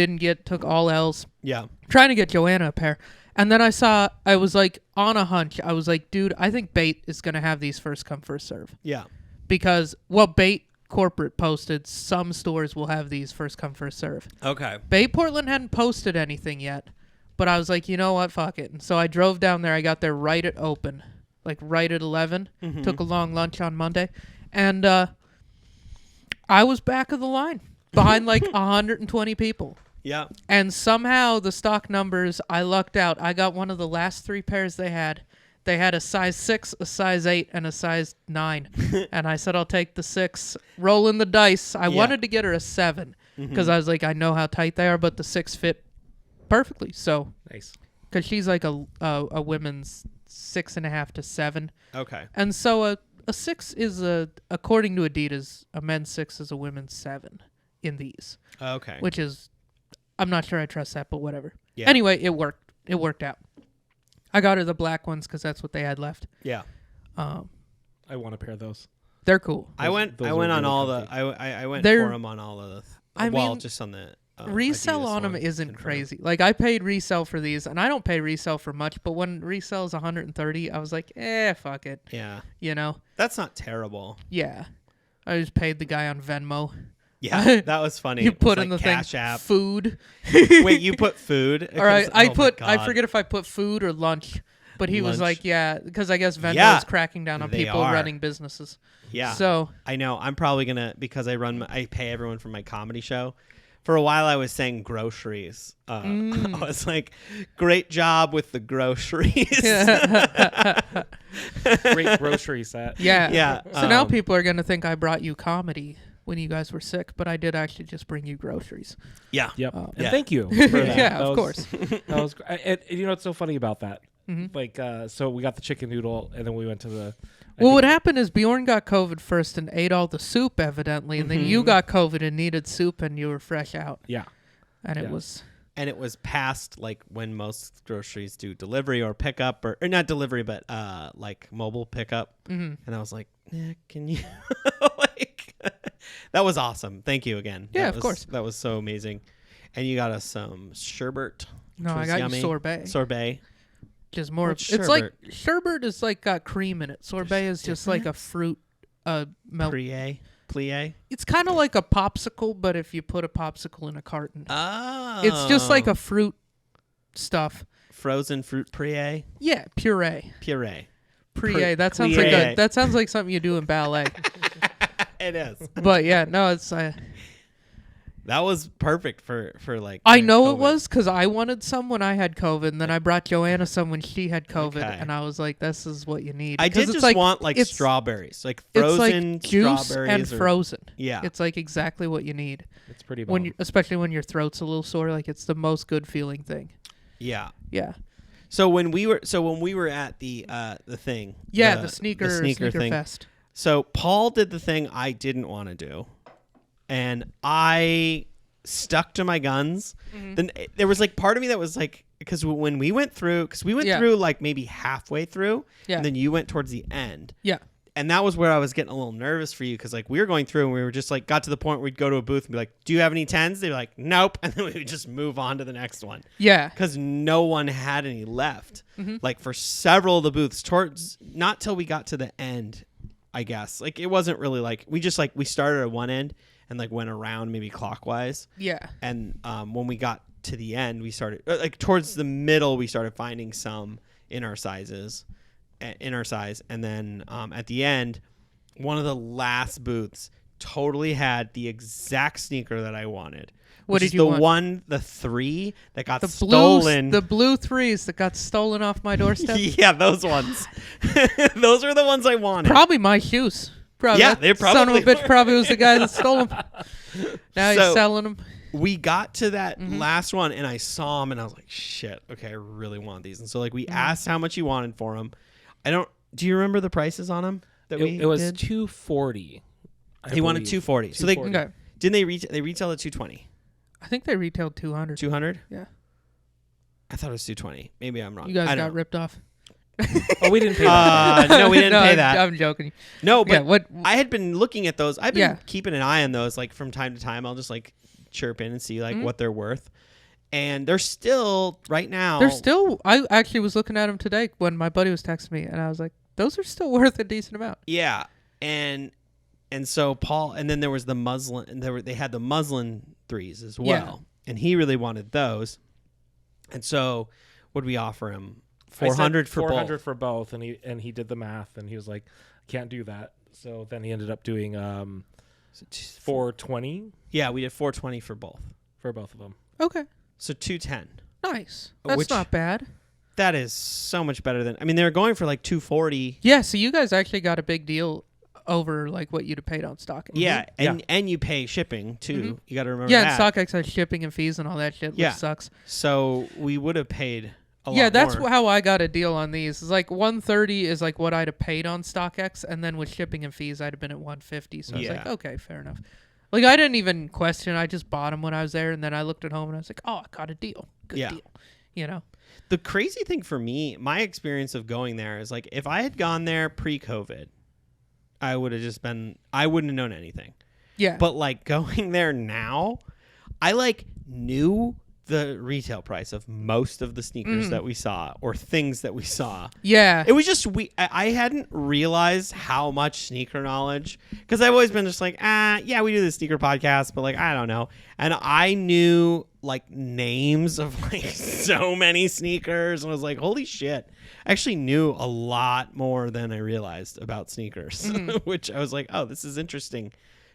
Took all L's. Yeah. Trying to get Joanna a pair. And then I was like on a hunch. I was like, dude, I think Bait is going to have these first come first serve. Yeah. Because Bait corporate posted, some stores will have these first come first serve. Okay. Bait Portland hadn't posted anything yet, but I was like, you know what, fuck it. And so I drove down there. I got there right at open, like right at 11. Took a long lunch on Monday, and I was back of the line behind like 120 people. Yeah. And somehow the stock numbers, I lucked out. I got one of the last 3 pairs they had. they had a size 6, a size 8, and a size 9. And I said, I'll take the 6. Rolling the dice. I wanted to get her a 7 because I was like, I know how tight they are, but the 6 fit perfectly. So Nice. because she's like a women's 6.5 to 7. Okay. And so a 6 is according to Adidas, a men's 6 is a women's 7 in these. Okay. Which is, I'm not sure I trust that, but whatever. Yeah. Anyway, it worked. It worked out. I got her the black ones because that's what they had left. Yeah. I want a pair of those. They're cool. I went those on are really all comfy. I went They're- for them on all of the I mean, just on the Resell Adidas on them one isn't in front. crazy. Like, I paid resell for these, and I don't pay resell for much, but when resell is 130, I was like, fuck it. Yeah. You know? That's not terrible. Yeah. I just paid the guy on Venmo. Yeah, that was funny. You It was put in like the Cash thing, App. food. Wait, you put food? All right, Oh my I God. forget if I put food or lunch, but he was Lunch. like, yeah, because I guess Venmo Yeah, is cracking down on they people are. running businesses. Yeah. So I know. I'm probably gonna because I pay everyone for my comedy show. For a while, I was saying groceries. I was like, "Great job with the groceries." Great grocery set. yeah, Yeah, So now people are gonna think I brought you comedy when you guys were sick, but I did actually just bring you groceries. Yeah. Yep. And Yeah. thank you for that. Yeah, That of was- course. That was and you know what's so funny about that? Like, so we got the chicken noodle, and then we went to the. Well, what happened is Bjorn got COVID first and ate all the soup, evidently, and then you got COVID and needed soup, and you were fresh out, Yeah. and it Yeah. was. And it was past like when most groceries do delivery or pickup or not delivery, but like mobile pickup. And I was like, can you? Like, that was awesome. Thank you again. Yeah, That of was- course. That was so amazing. And you got us some sherbet. No, which I was got yummy. you sorbet. Sorbet. Just more. What's It's like sherbet is like got cream in it. Sorbet is just like a fruit milk. Plie. It's kind of like a popsicle, but if you put a popsicle in a carton, Oh. it's just like a fruit stuff. frozen fruit puree. Yeah, puree. Puree. Puree. That sounds like Puree. that sounds like something you do in ballet. It is. But yeah, no, it's. That was perfect for like. I know COVID. it was because I wanted some when I had COVID, and then I brought Joanna some when she had COVID, Okay. and I was like, "This is what you need." I 'Cause did it's just want like it's- strawberries, like It's frozen like juice strawberries and or- frozen. Yeah. It's like exactly what you need It's pretty. when bomb. you, especially when your throat's a little sore. Like it's the most good feeling thing. Yeah. Yeah, So when we were at the thing. yeah. The sneaker thing. fest. So Paul did the thing I didn't want to do, and I stuck to my guns. Then there was like part of me that was like, because when we went through, Yeah. through like maybe halfway through, Yeah. and then you went towards the end. Yeah, And that was where I was getting a little nervous for you because like we were going through and we were just like got to the point where we'd go to a booth and be like, "Do you have any 10s?" They'd be like, "Nope," and then we would just move on to the next one yeah. because no one had any left. Like for several of the booths, towards not till we got to the end, I guess. Like it wasn't really like we started at one end and like went around maybe clockwise, Yeah. and when we got to the end, we started like towards the middle. We started finding some in our sizes. In our size, and then at the end, one of the last booths totally had the exact sneaker that I wanted. What which did is you want? the 3 that got The stolen. the blue 3s that got stolen off my doorstep. Yeah, those ones. Those are the ones I wanted. Probably my shoes. Probably Yeah, that they son of a probably bitch probably was the guy that stole them. Now he's So- selling them. We got to that last one, and I saw them, and I was like, "Shit, okay, I really want these." And so, like, we asked how much you wanted for them. Do you remember the prices on them? It was $240. He wanted $240. So they Okay. didn't they they retail at $220. I think they retailed 200. 200. Yeah. I thought it was 220. Maybe I'm wrong. You guys I got don't know. ripped off. Oh, we didn't pay that. No, we didn't No, pay that. I'm joking. No, but Yeah, what? I had been looking at those. I've been Yeah. keeping an eye on those. Like from time to time, I'll just like chirp in and see like what they're worth. And they're still right now. They're still. I actually was looking at them today when my buddy was texting me, and I was like, "Those are still worth a decent amount." Yeah, and so Paul, and then there was the muslin, and they had the muslin 3s as well, and he really wanted those. And so, what did we offer him? 400 for 400 both. for both, and he did the math, and he was like, "Can't do that." So then he ended up doing 420 Yeah, we did 420 for both. for both of them. Okay, So 210 nice. That's Which- not bad. That is so much better than. I mean, they're going for like $240. Yeah, so you guys actually got a big deal over like what you'd have paid on StockX. Yeah, and you pay shipping too. You got to remember. Yeah, that. and StockX has shipping and fees and all that shit, which sucks. So we would have paid a lot Yeah, that's more. how I got a deal on these. It's like $130 is like what I'd have paid on StockX, and then with shipping and fees, I'd have been at $150. So I was like, okay, fair enough. Like I didn't even question. I just bought them when I was there, and then I looked at home and I was like, oh, I got a deal. Good deal. You know. The crazy thing for me, my experience of going there is like if I had gone there pre-COVID, I would have just been. I wouldn't have known anything. Yeah. But like going there now, I like knew the retail price of most of the sneakers that we saw or things that we saw. Yeah. It was just I hadn't realized how much sneaker knowledge, because I've always been just like, yeah, we do the sneaker podcast, but like I don't know. And I knew like names of like so many sneakers, and I was like, holy shit. I actually knew a lot more than I realized about sneakers, which I was like, oh, this is interesting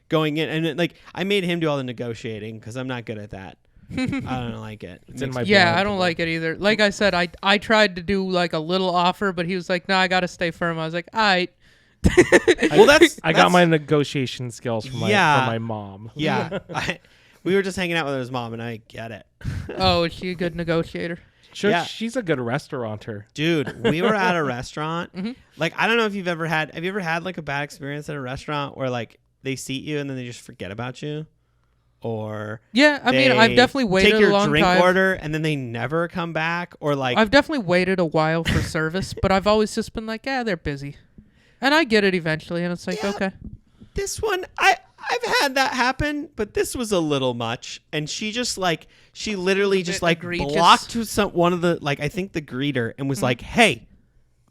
going in. And like I made him do all the negotiating because I'm not good at that. I don't like it. It's in my Yeah, blood. I don't like it either. Like I said, I tried to do like a little offer, but he was like, no, I got to stay firm. I was like, all right. Well, I got my negotiation skills from my mom. Yeah. We were just hanging out with his mom, and I get it. Oh, is she a good negotiator? Sure, Yeah. she's a good restaurateur. Dude, we were at a restaurant. Like, I don't know if have you ever had like a bad experience at a restaurant where like they seat you and then they just forget about you? Or yeah, I mean, I've definitely waited take your a long drink time. order and then they never come back, or like I've definitely waited a while for service, but I've always just been like, yeah, they're busy, and I get it eventually, and it's like, Yeah. okay. This one, I've had that happen, but this was a little much. And she literally just like egregious. blocked one of the, like, I think the greeter, and was like, hey,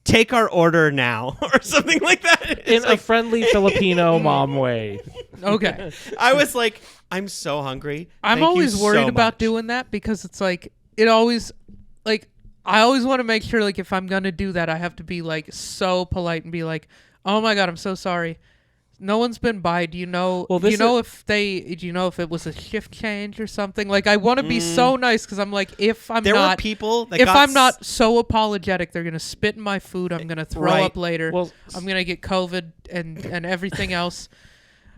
take our order now, or something like that. In a friendly Filipino mom way. Okay. I was like, I'm so hungry. I'm Thank you always so worried about much." doing that because it's like it always like I always want to make sure like if I'm gonna do that I have to be like so polite and be like, oh my god, I'm so sorry. No one's been by. Do you know? Well, Do you know if it was a shift change or something? Like I want to be so nice because I'm like if I'm There not were people that if got I'm not so apologetic, they're gonna spit in my food. I'm gonna throw Right. up later. Well, I'm gonna get COVID and everything else.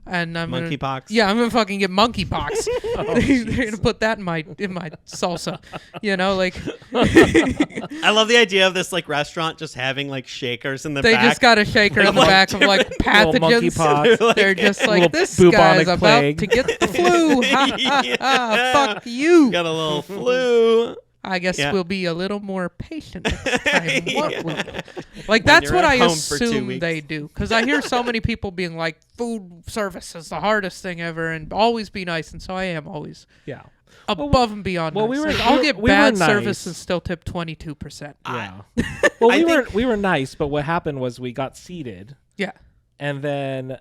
And I'm gonna, monkeypox. yeah, I'm gonna fucking get monkeypox. They're gonna put that in my salsa, you know, like I love the idea of this like restaurant just having like shakers in the they back. just got a shaker in the Like, back of like little pathogens. monkeypox. They're just Little like this bubonic guy's about plague. to get the flu. Ha, ha, ha. Yeah. Fuck you. Got a little flu. I guess Yeah. we'll be a little more patient next time. What will- Yeah. Like that's you're what at I home for 2 assume weeks. they do, because I hear so many people being like, "Food service is the hardest thing ever," and always be nice, and so I am always Yeah. above and beyond. well, nice. we were- Like, I'll we get were- we bad were service nice. and still tip 22%. Yeah. Well, I we were nice, but what happened was we got seated, Yeah, and then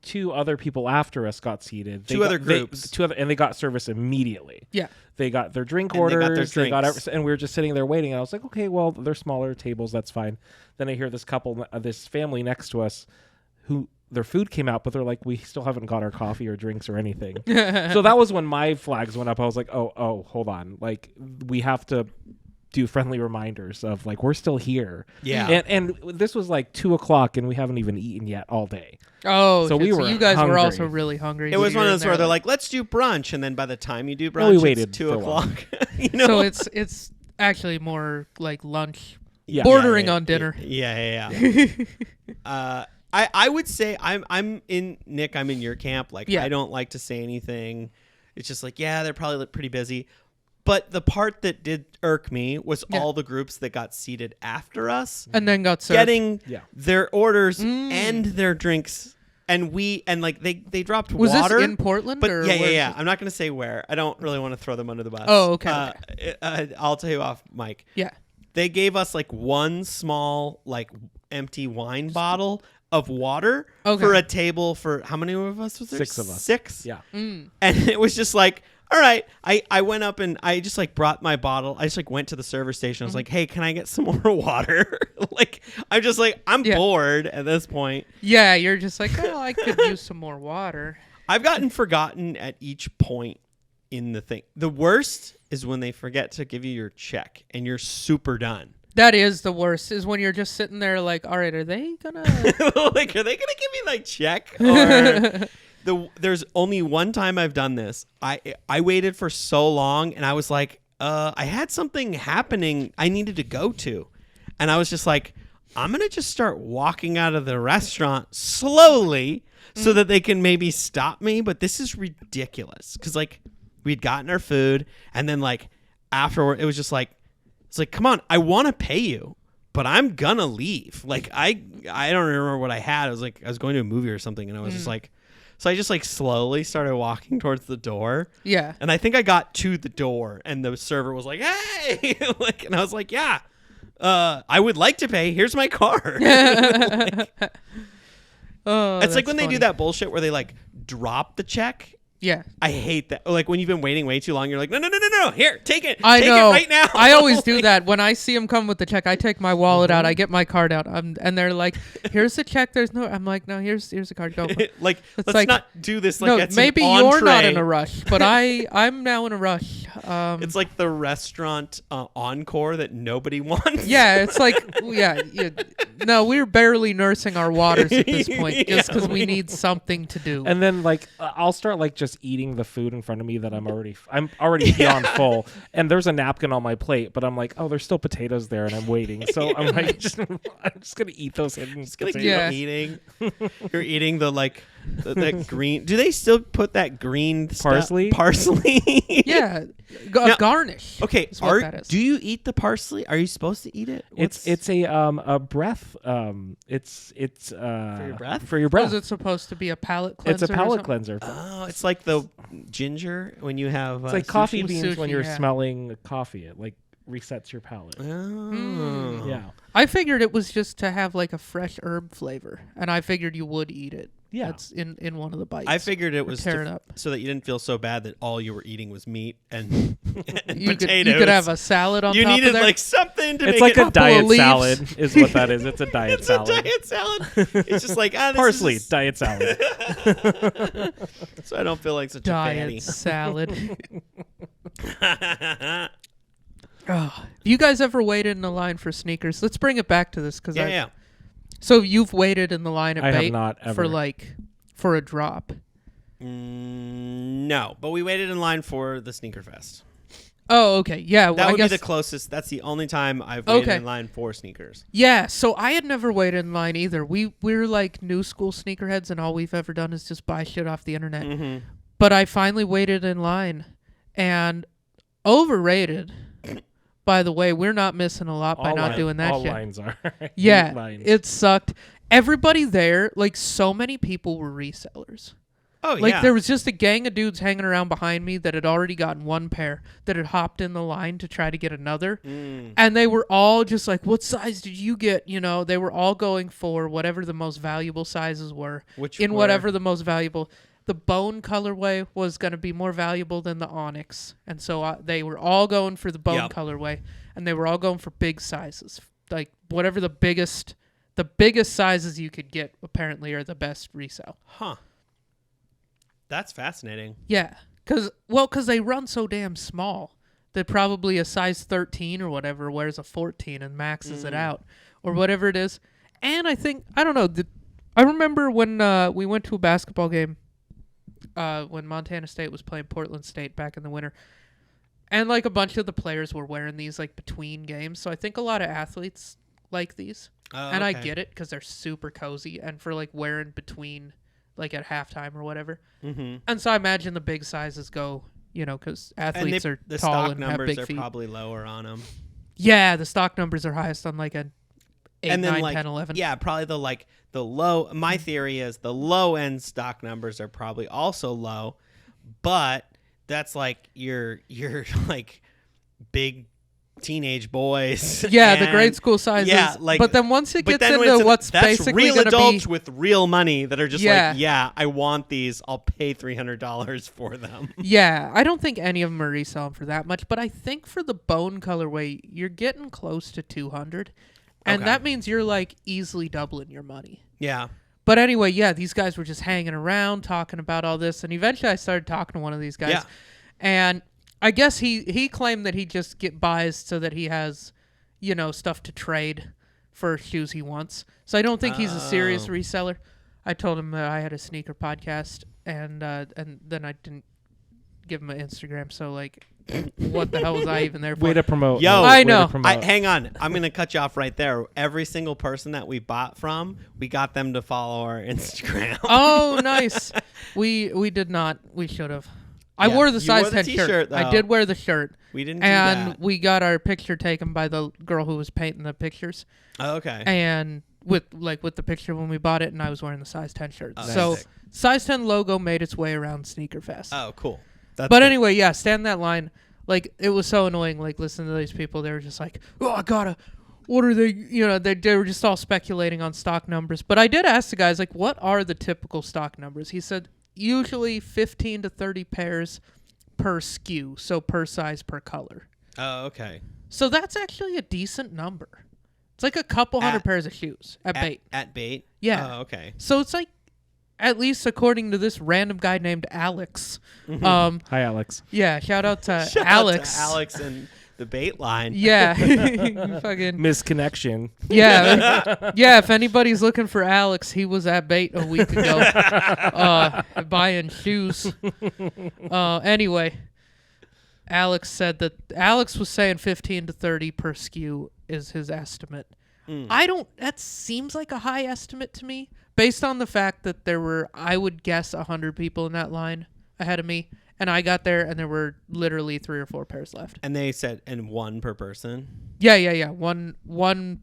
two other people after us got seated. Two other groups. And they got service immediately. yeah. They got their drink And they got orders. their drinks. And we were just sitting there waiting. And I was like, okay, well, they're smaller tables. That's fine. Then I hear this couple, this family next to us, who their food came out, but they're like, we still haven't got our coffee or drinks or anything. So that was when my flags went up. I was like, oh, hold on. Like, we have to do friendly reminders of like, we're still here. Yeah. And this was like 2:00 and we haven't even eaten yet all day. Oh, So shit. we were you guys hungry. were also really hungry. It was when one you of were those in where there. they're like, let's do brunch, and then by the time you do brunch, Well, we it's waited 2 for a while. o'clock. You know? So it's actually more like lunch, Yeah. bordering on dinner. Yeah. I would say I'm in your camp. Like Yeah. I don't like to say anything. It's just like, yeah, they're probably pretty busy. But the part that did irk me was Yeah. all the groups that got seated after us And then got served. getting Yeah. their orders and their drinks. And they dropped Was water. this in Portland? But or yeah. where- I'm not going to say where. I don't really want to throw them under the bus. Oh, okay, I'll tell you off, Mike. Yeah. They gave us like one small like empty wine bottle of water Okay. for a table for how many of us was there? 6 of us. 6? Yeah. Mm. And it was just like, all right. I went up and I just like brought my bottle. I just like went to the service station. I was like, hey, can I get some more water? Like, I'm just like, I'm Yeah. bored at this point. Yeah, you're just like, oh, I could use some more water. I've gotten forgotten at each point in the thing. The worst is when they forget to give you your check and you're super done. That is the worst, is when you're just sitting there like, all right, are they gonna like, are they gonna give me my check? Or there's only one time I've done this. I waited for so long and I was like, I had something happening I needed to go to. And I was just like, I'm gonna just start walking out of the restaurant slowly so that they can maybe stop me. But this is ridiculous. Cause like we'd gotten our food and then like afterward it was just like, it's like, come on, I want to pay you, but I'm gonna leave. Like I don't remember what I had. I was like, I was going to a movie or something, and I was just like, so I just like slowly started walking towards the door. Yeah. And I think I got to the door, and the server was like, "Hey," like, and I was like, "Yeah, I would like to pay. Here's my card." Like, it's like when they do that bullshit where they like drop the check. Yeah. I hate that. Like when you've been waiting way too long, you're like, no, here, take it. I take know. it right now. I always do that. When I see them come with the check, I take my wallet out, I get my card out, and they're like, here's the check. There's no, I'm like, no, here's the card. Go. Like, It's let's like, not do this like no, it's maybe an you're not entree. in a rush, but I'm now in a rush. It's like the restaurant encore that nobody wants. Yeah, it's like, no, we're barely nursing our waters at this point just because we need something to do. And then like I'll start like just eating the food in front of me that I'm already beyond full, and there's a napkin on my plate, but I'm like, oh, there's still potatoes there, and I'm waiting. So I'm like, I'm just gonna eat those hidden potatoes. Yeah. You're eating the like that green. Do they still put that green Parsley? Parsley. Yeah, Now, garnish. Okay, is what that is. do you eat the parsley? Are you supposed to eat it? It's a breath. It's for your breath. For your breath. Is it supposed to be a palate cleanser? It's a palate cleanser. Oh, it's like the ginger when you have. It's like coffee sushi. beans when Sushi, you're yeah. smelling coffee. It like resets your palate. Oh. Yeah. I figured it was just to have like a fresh herb flavor, and I figured you would eat it. Yeah. That's in one of the bites. I figured it was tear it up. so that you didn't feel so bad that all you were eating was meat and, and You potatoes. could have a salad on You top needed of there. like something to It's make like it a couple of diet leaves. salad is what that is. It's a diet it's salad. a diet salad. It's just like this Parsley, is diet salad. so I don't feel like such a diet salad. fatty. Have you guys ever waited in a line for sneakers? Let's bring it back to this because yeah. So you've waited in the line at I have Bait not ever. for a drop. No, but we waited in line for the Sneakerfest. Oh, okay. Yeah, That I would guess be the closest. That's the only time I've waited Okay. in line for sneakers. Yeah, so I had never waited in line either. We're like new school sneakerheads, and all we've ever done is just buy shit off the internet. Mm-hmm. But I finally waited in line, and overrated. By the way, we're not missing a lot by not doing that all shit. lines are. Yeah, lines. it sucked. Everybody there, like so many people were resellers. Oh, Like yeah. there was just a gang of dudes hanging around behind me that had already gotten one pair that had hopped in the line to try to get another. And they were all just like, what size did you get? You know, they were all going for whatever the most valuable sizes were. Whatever the most valuable. The bone colorway was going to be more valuable than the onyx. And so they were all going for the bone colorway. And they were all going for big sizes. Like whatever the biggest sizes you could get apparently are the best resale. Huh. That's fascinating. Yeah, because they run so damn small that probably a size 13 or whatever wears a 14 and maxes it out or whatever it is. And I don't know, I remember when we went to a basketball game when Montana State was playing Portland State back in the winter. And like a bunch of the players were wearing these like between games. So I think a lot of athletes like these. And I get it because they're super cozy and for like wearing between like at halftime or whatever. Mm-hmm. And so I imagine the big sizes go, you know, because athletes are the tall stock and have numbers big are feet. probably lower on them. Yeah, the stock numbers are highest on like an 8, And then 9, like 10, 11. yeah, probably the low. My theory is the low end stock numbers are probably also low, but that's like your like big teenage boys. Yeah, the and- grade school sizes. Yeah, like, but then once it but gets then when into it's what's that's basically real going to adults be... with real money that are just Yeah. like, yeah, I want these. I'll pay $300 for them. Yeah, I don't think any of them are reselling for that much, but I think for the bone colorway, you're getting close to 200. And Okay. that means you're like easily doubling your money. Yeah. But anyway, yeah, these guys were just hanging around talking about all this. And eventually I started talking to one of these guys. Yeah. And I guess he claimed that he just buys so that he has, stuff to trade for shoes he wants. So I don't think he's a serious reseller. I told him that I had a sneaker podcast, and then I didn't give him an Instagram. So like, what the hell was I even there for? Way to promote. Yo, I know. Hang on. I'm going to cut you off right there. Every single person that we bought from, we got them to follow our Instagram. Oh, nice. We did not. We should have. I wore the size 10 shirt. I did wear the shirt. We didn't do that. And we got our picture taken by the girl who was painting the pictures. Oh, okay. And with the picture when we bought it, and I was wearing the size 10 shirt. Oh, So sick. size 10 logo made its way around Sneakerfest. Oh, cool. That's But good. anyway, yeah, stand in that line. Like, it was so annoying, like, listening to these people. They were just like, oh, I gotta, what are they, they were just all speculating on stock numbers. But I did ask the guys, like, what are the typical stock numbers? He said, usually 15 to 30 pairs per SKU, so per size, per color. Oh, okay. So that's actually a decent number. It's like a couple hundred pairs of shoes at Bait. At Bait? Yeah. Oh, okay. So it's like, at least according to this random guy named Alex. Hi, Alex. Yeah, shout out to Shout Alex. out to Alex and the Bait line. Yeah. Fucking Misconnection. yeah. Yeah, if anybody's looking for Alex, he was at Bait a week ago buying shoes. Anyway, Alex said that Alex was saying 15 to 30 per SKU is his estimate. That seems like a high estimate to me based on the fact that there were, I would guess, 100 people in that line ahead of me. And I got there, and there were literally 3 or 4 pairs left. And they said, and one per person? Yeah. One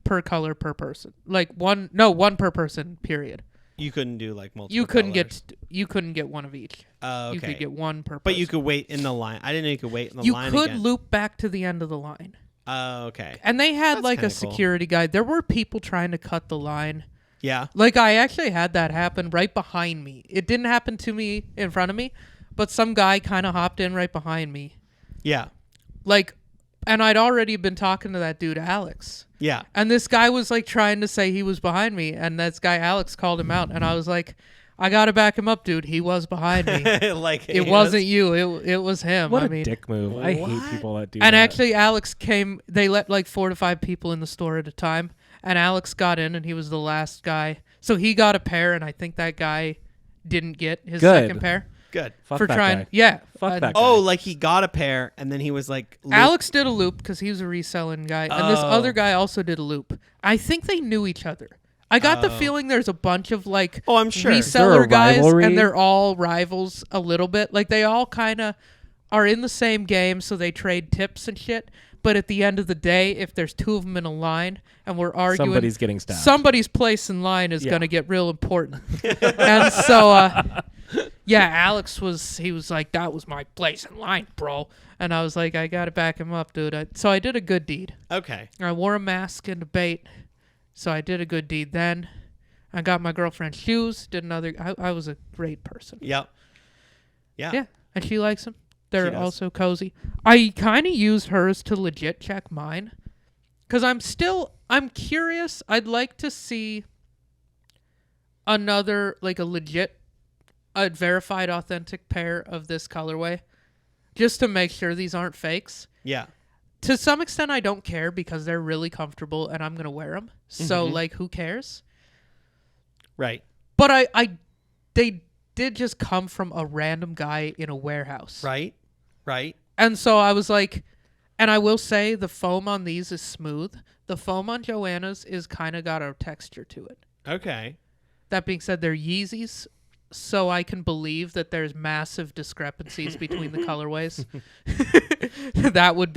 per color per person. Like one per person, period. You couldn't do like multiple You couldn't colors. get one of each. Okay. You could get one per person. But you could wait in the line. I didn't know you could wait in the You line could again. loop back to the end of the line. Okay. And they had That's like a kinda cool. security guy. There were people trying to cut the line. Yeah. Like I actually had that happen right behind me. It didn't happen to me in front of me, but some guy kind of hopped in right behind me. Yeah. Like, and I'd already been talking to that dude, Alex. Yeah. And this guy was like trying to say he was behind me, and this guy Alex called him out, and I was like, I gotta back him up, dude. He was behind me. Like It wasn't you. It was him. What I a mean, dick move. I hate people that do and that. actually, Alex came. They let like 4 to 5 people in the store at a time, and Alex got in, and he was the last guy. So he got a pair, and I think that guy didn't get his Good. second pair Good. Fuck for that trying. guy. Yeah. Fuck that guy. Oh, like he got a pair and then he was like, Alex did a loop because he was a reselling guy, and this Oh. other guy also did a loop. I think they knew each other. I got the feeling there's a bunch of like Oh, I'm sure. Is there reseller a guys, rivalry? and they're all rivals a little bit. Like they all kind of are in the same game, so they trade tips and shit. But at the end of the day, if there's 2 of them in a line and we're arguing, Somebody's getting stabbed. somebody's place in line is Yeah. going to get real important. And so, yeah, Alex was like, that was my place in line, bro. And I was like, I got to back him up, dude. So I did a good deed. Okay. I wore a mask in debate, so I did a good deed then. I got my girlfriend shoes, did another. I was a great person. Yep. Yeah. Yeah, and she likes them. They're does. also cozy. I kind of used hers to legit check mine, because I'm curious. I'd like to see another, like a legit, a verified authentic pair of this colorway, just to make sure these aren't fakes. Yeah. To some extent, I don't care because they're really comfortable and I'm going to wear them. So, Mhm. like, who cares? Right. But they did just come from a random guy in a warehouse. Right. Right. And so I was like, and I will say the foam on these is smooth. The foam on Joanna's is kind of got a texture to it. Okay. That being said, they're Yeezys, so I can believe that there's massive discrepancies between the colorways. that would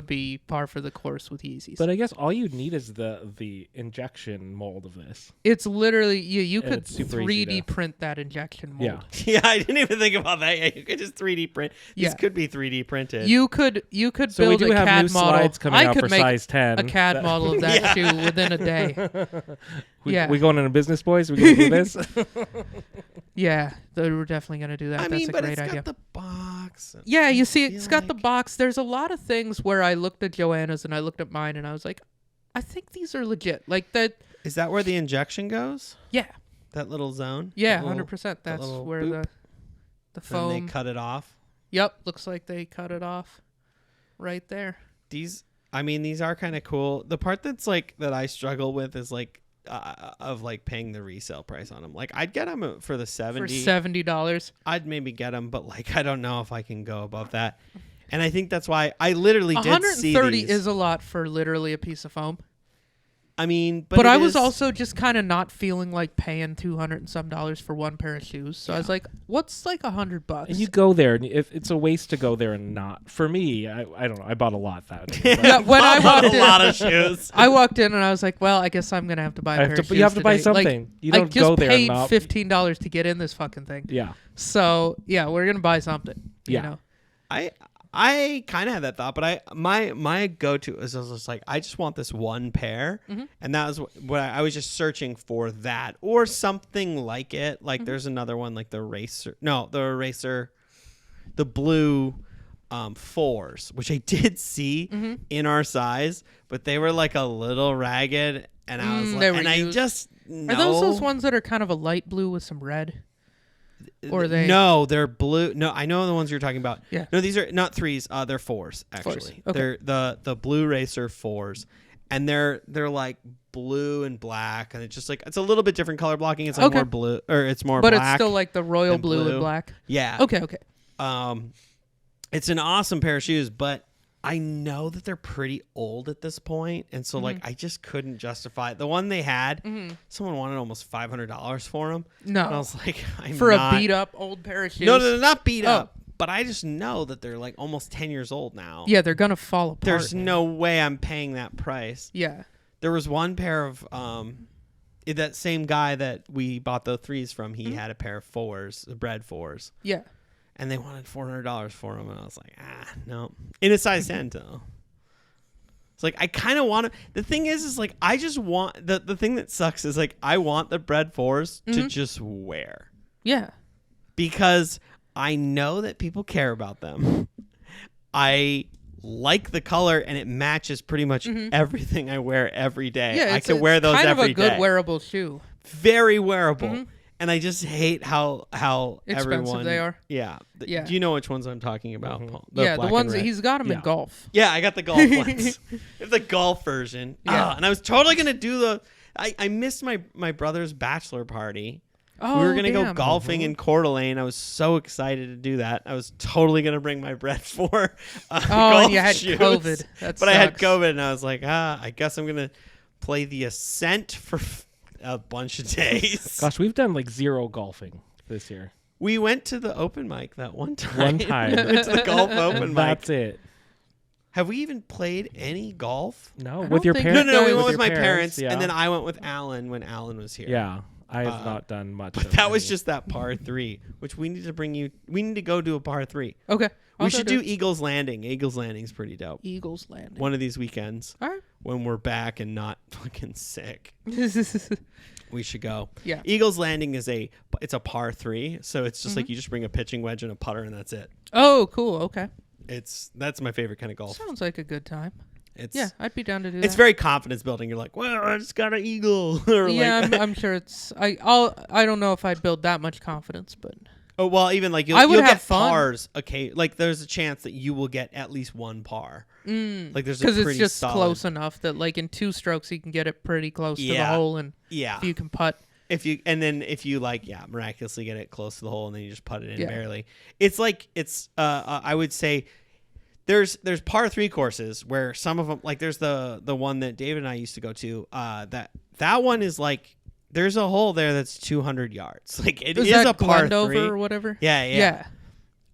be par for the course with Yeezys. But I guess all you need is the injection mold of this. It's literally you And could it's super easy 3D to- print that injection mold. Yeah. Yeah, I didn't even think about that. Yeah, you could just 3D print. Yeah. These could be 3D printed. You could So we build do a have CAD new model. slides coming I out could for make size 10. a CAD model of that Yeah. shoe within a day. Yeah. We going into business, boys? We going to do this? Yeah, we're definitely gonna do that. I That's mean, a but great it's idea. got the box. Yeah, you see, I it's feel got the like- box. There's a lot of things where I looked at Joanna's and I looked at mine and I was like, I think these are legit. Like that. Is that where the injection goes? Yeah, That little zone? yeah, That little- 100%. That's little where boop. the Then foam. they cut it off. Yep, looks like they cut it off right there. These are kind of cool. The part that's like that I struggle with is like of like paying the resale price on them. Like I'd get them for the $70. For $70. I'd maybe get them, but like I don't know if I can go above that. And I think that's why I literally did see these. $130 is a lot for literally a piece of foam. I mean, but I was also just kind of not feeling like paying $200 and some for one pair of shoes. So I was like, what's like $100? And you go there, and if it's a waste to go there and not. For me, I don't know. I bought a lot that day. Yeah, when I bought walked a lot of shoes. I walked in and I was like, well, I guess I'm gonna have to buy a pair of shoes. You have to buy today. something. Like, You don't I just go there. paid Not, $15 to get in this fucking thing. yeah. So yeah, we're gonna buy something. You Yeah. know? I kind of had that thought, but my go-to is I was just like, I just want this one pair, and that was what I was just searching for, that or something like it. Like there's another one like the blue fours, which I did see in our size, but they were like a little ragged, and I was like, and I just know. Are those ones that are kind of a light blue with some red? Or are they? No, they're blue. No, I know the ones you're talking about. Yeah. No, these are not threes. They're fours actually. Fours. Okay. They're the blue racer fours, and they're like blue and black, and it's just like it's a little bit different color blocking. It's like more blue, or it's more but black. But it's still like the royal blue and black. Yeah. Okay. It's an awesome pair of shoes, but I know that they're pretty old at this point, and so like I just couldn't justify it. The one they had, someone wanted almost $500 for them. No, and I was like, for a beat up old pair of shoes. No, not beat up. But I just know that they're like almost 10 years old now. Yeah, they're gonna fall apart. There's no way I'm paying that price. Yeah, there was one pair of that same guy that we bought the threes from. He had a pair of fours, the bread fours. Yeah. And they wanted $400 for them, and I was like, no. In a size 10, though. It's like I kind of want to. The thing is like I just want the thing that sucks is like I want the bread fours to just wear. Yeah. Because I know that people care about them. I like the color, and it matches pretty much everything I wear every day. Yeah, I can wear those every day. Kind of a good wearable shoe. Very wearable. And I just hate how expensive everyone, they are. Yeah. Yeah. Do you know which ones I'm talking about, Paul? The ones that he's got them in golf. Yeah, I got the golf ones. It's the golf version. Yeah. And I was totally going to do I missed my brother's bachelor party. Oh, we were going to go golfing in Coeur d'Alene. I was so excited to do that. I was totally going to bring my bread for golf and you had shoes. COVID. That I had COVID, and I was like, I guess I'm going to play the Ascent for a bunch of days. Gosh, we've done like zero golfing this year. We went to the open mic that one time. We went to the golf open mic. That's it. Have we even played any golf? No, with your parents. No, we went with my parents, yeah. and then I went with Alan when Alan was here. Yeah, I have not done much. But that was just that par 3, which we need to bring you. We need to go do a par 3. Okay. We should do Eagles Landing. Eagles Landing's pretty dope. Eagles Landing. One of these weekends. All right. When we're back and not fucking sick. We should go. Yeah. Eagles Landing it's a par 3, so it's just like you just bring a pitching wedge and a putter, and that's it. Oh, cool. Okay. That's my favorite kind of golf. Sounds like a good time. Yeah, I'd be down to do that. It's very confidence building. You're like, well, I just got an eagle. I'm sure it's. I don't know if I'd build that much confidence, but. Oh well, even like you'll get pars. Okay, like there's a chance that you will get at least one par. Like there's because it's just close enough that like in 2 strokes you can get it pretty close to the hole, and if you can putt. If you miraculously get it close to the hole, and then you just putt it in barely. It's like I would say. There's par 3 courses where some of them, like there's the one that David and I used to go to. That one is like there's a hole there that's 200 yards. Like it is a par 3 or whatever. Yeah.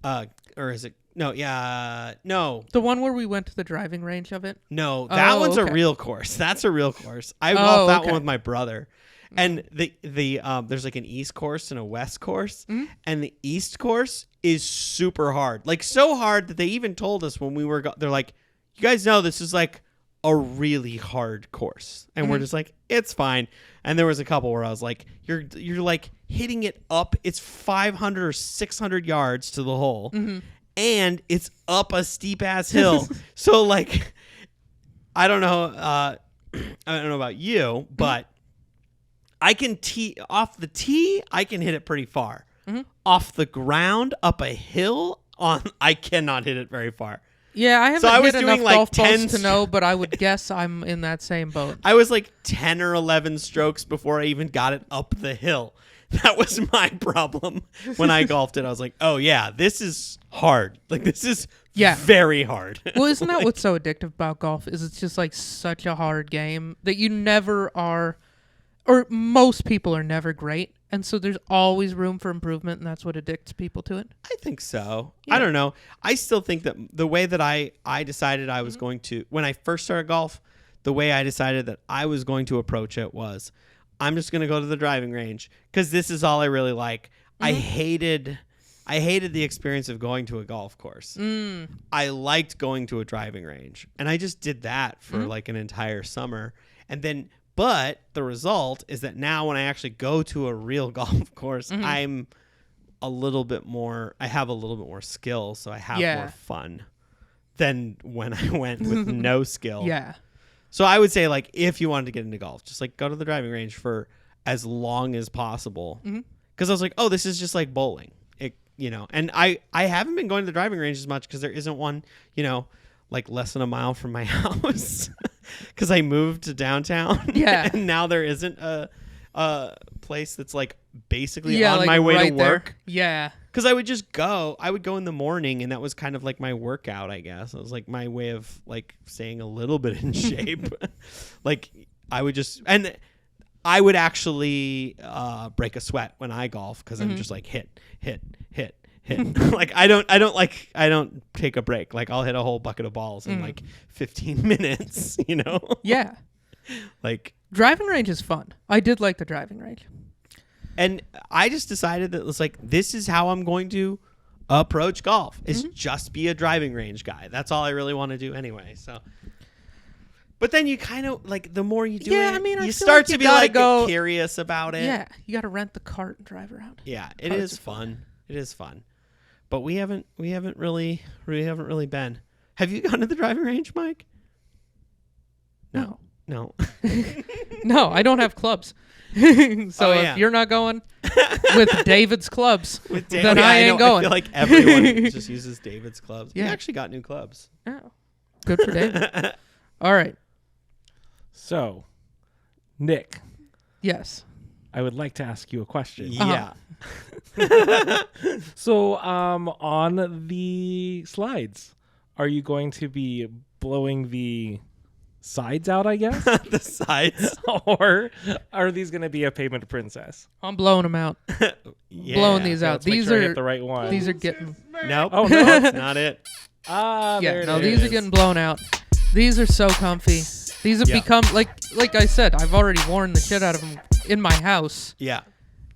Or is it? No. Yeah. No. The one where we went to the driving range of it. No, that one's a real course. That's a real course. I golfed that one with my brother. And the there's like an East course and a West course, and the East course is super hard, like so hard that they even told us when we were. They're like, you guys know this is like a really hard course, and we're just like, it's fine. And there was a couple where I was like, you're like hitting it up. It's 500 or 600 yards to the hole, and it's up a steep ass hill. So like, I don't know about you, but. I can off the tee. I can hit it pretty far. Off the ground, up a hill, I cannot hit it very far. Yeah, I haven't So I was hit enough doing, like, golf 10 balls to know, but I would guess I'm in that same boat. I was like 10 or 11 strokes before I even got it up the hill. That was my problem when I golfed it. I was like, oh, yeah, this is hard. Like, this is very hard. Well, isn't that what's so addictive about golf is it's just like such a hard game that you never are, or most people are never great. And so there's always room for improvement, and that's what addicts people to it. I think so. Yeah. I don't know. I still think that the way that I decided I was going to, when I first started golf, the way I decided that I was going to approach it was, I'm just going to go to the driving range because this is all I really like. I hated the experience of going to a golf course. I liked going to a driving range, and I just did that for like an entire summer. And then, but the result is that now when I actually go to a real golf course, I have a little bit more skill, so I have more fun than when I went with no skill. Yeah. So I would say, like, if you wanted to get into golf, just like go to the driving range for as long as possible. Because I was like, oh, this is just like bowling, and I haven't been going to the driving range as much because there isn't one, like less than a mile from my house because I moved to downtown. Yeah. And now there isn't a place that's like basically on like my way right to there. work. Yeah. Because I would go in the morning, and that was kind of like my workout, I guess. It was like my way of like staying a little bit in shape. Like I would actually break a sweat when I golf because I'm just like hit. Like I don't take a break. Like I'll hit a whole bucket of balls in like 15 minutes, Yeah. Like Driving range is fun. I did like the driving range. And I just decided that it was like, this is how I'm going to approach golf, is just be a driving range guy. That's all I really want to do anyway. So, but then you kind of like, the more you do you start to be like curious about it. Yeah. You got to rent the cart and drive around. Yeah. It is fun. It is fun. But we haven't really been. Have you gone to the driving range, Mike? No. No, I don't have clubs. So if you're not going with David's clubs, then I ain't going. I feel like everyone just uses David's clubs. Yeah. He actually got new clubs. Oh, good for David. All right. So, Nick, Yes. I would like to ask you a question. Yeah. So, on the slides, are you going to be blowing the sides out, I guess? The sides. Or are these going to be a payment princess? I'm blowing them out. Yeah. Blowing these out. Let's make These sure I are hit the right one. These are getting. Nope. Oh, no. That's not it. These are getting blown out. These are so comfy. These have become like I said. I've already worn the shit out of them in my house. Yeah.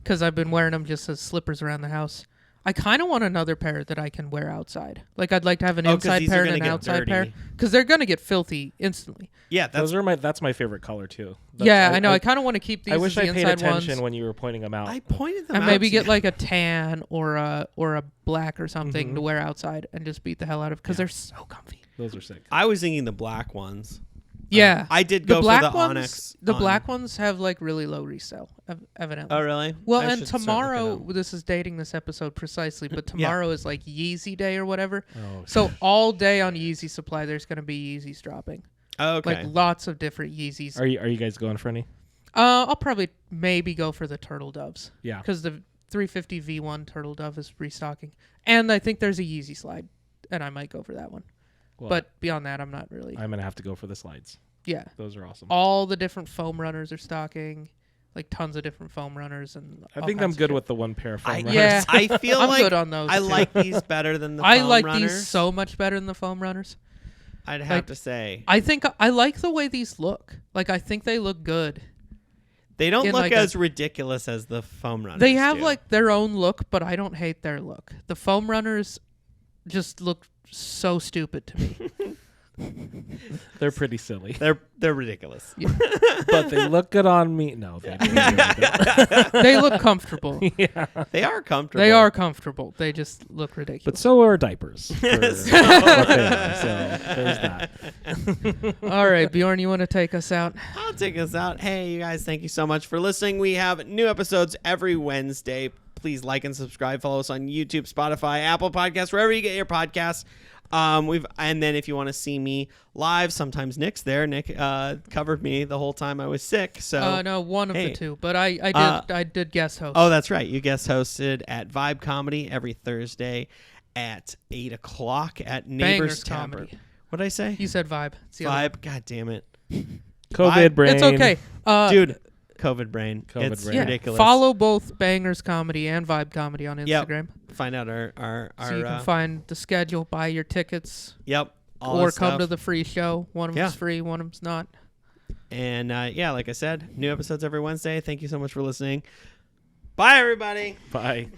Because I've been wearing them just as slippers around the house. I kind of want another pair that I can wear outside. Like I'd like to have an inside pair and an outside pair because they're gonna get filthy instantly. Yeah, that's my favorite color too. I know. I kind of want to keep these. I wish as the I paid inside attention ones. when you were pointing them out. I pointed them and out. maybe get like a tan or a black or something to wear outside and just beat the hell out of because they're so comfy. Those are sick. I was thinking the black ones. Yeah, I did go for the Onyx. The black ones have like really low resale, evidently. Oh, really? Well, and tomorrow, this is dating this episode precisely, but tomorrow is like Yeezy Day or whatever. Oh, so all day on Yeezy Supply, there's going to be Yeezys dropping. Oh, okay. Like lots of different Yeezys. Are you guys going for any? I'll probably maybe go for the Turtle Doves. Yeah. Because the 350 V1 Turtle Dove is restocking. And I think there's a Yeezy slide, and I might go for that one. Well, but beyond that, I'm not really. I'm gonna have to go for the slides. Yeah. Those are awesome. All the different foam runners are stocking, like tons of different foam runners, and I think I'm good with the one pair of foam runners. Yeah, I feel I'm like good on those. I too. like these better than the. I foam like runners. these so much better than the foam runners. I'd have to say. I think I like the way these look. Like I think they look good. They don't look like as ridiculous as the foam runners. They have do. like their own look, but I don't hate their look. The foam runners just look so stupid to me. They're pretty silly. They're ridiculous. Yeah. But they look good on me. No, they don't. They look comfortable. Yeah. They are comfortable. They are comfortable. They just look ridiculous. But so are diapers. For what they are. So there's that. All right, Bjorn, you want to take us out? I'll take us out. Hey, you guys, thank you so much for listening. We have new episodes every Wednesday. Please like and subscribe. Follow us on YouTube, Spotify, Apple Podcasts, wherever you get your podcasts. And then if you want to see me live, sometimes Nick's there. Nick covered me the whole time I was sick. So no, one of hey. the two, but I did guest host. Oh, that's right. You guest hosted at Vibe Comedy every Thursday at 8 o'clock at Neighbors Bangers Tavern. Comedy. What did I say? You said Vibe. It's the other Vibe. God damn it, COVID brain. It's okay. dude. COVID brain. COVID It's brain. Yeah, ridiculous. follow both Bangers Comedy and Vibe Comedy on Instagram. Find out our So you can find the schedule, buy your tickets, all or this come stuff. to the free show. One of them's free, one of them's not. And like I said, new episodes every Wednesday. Thank you so much for listening. Bye, everybody. Bye.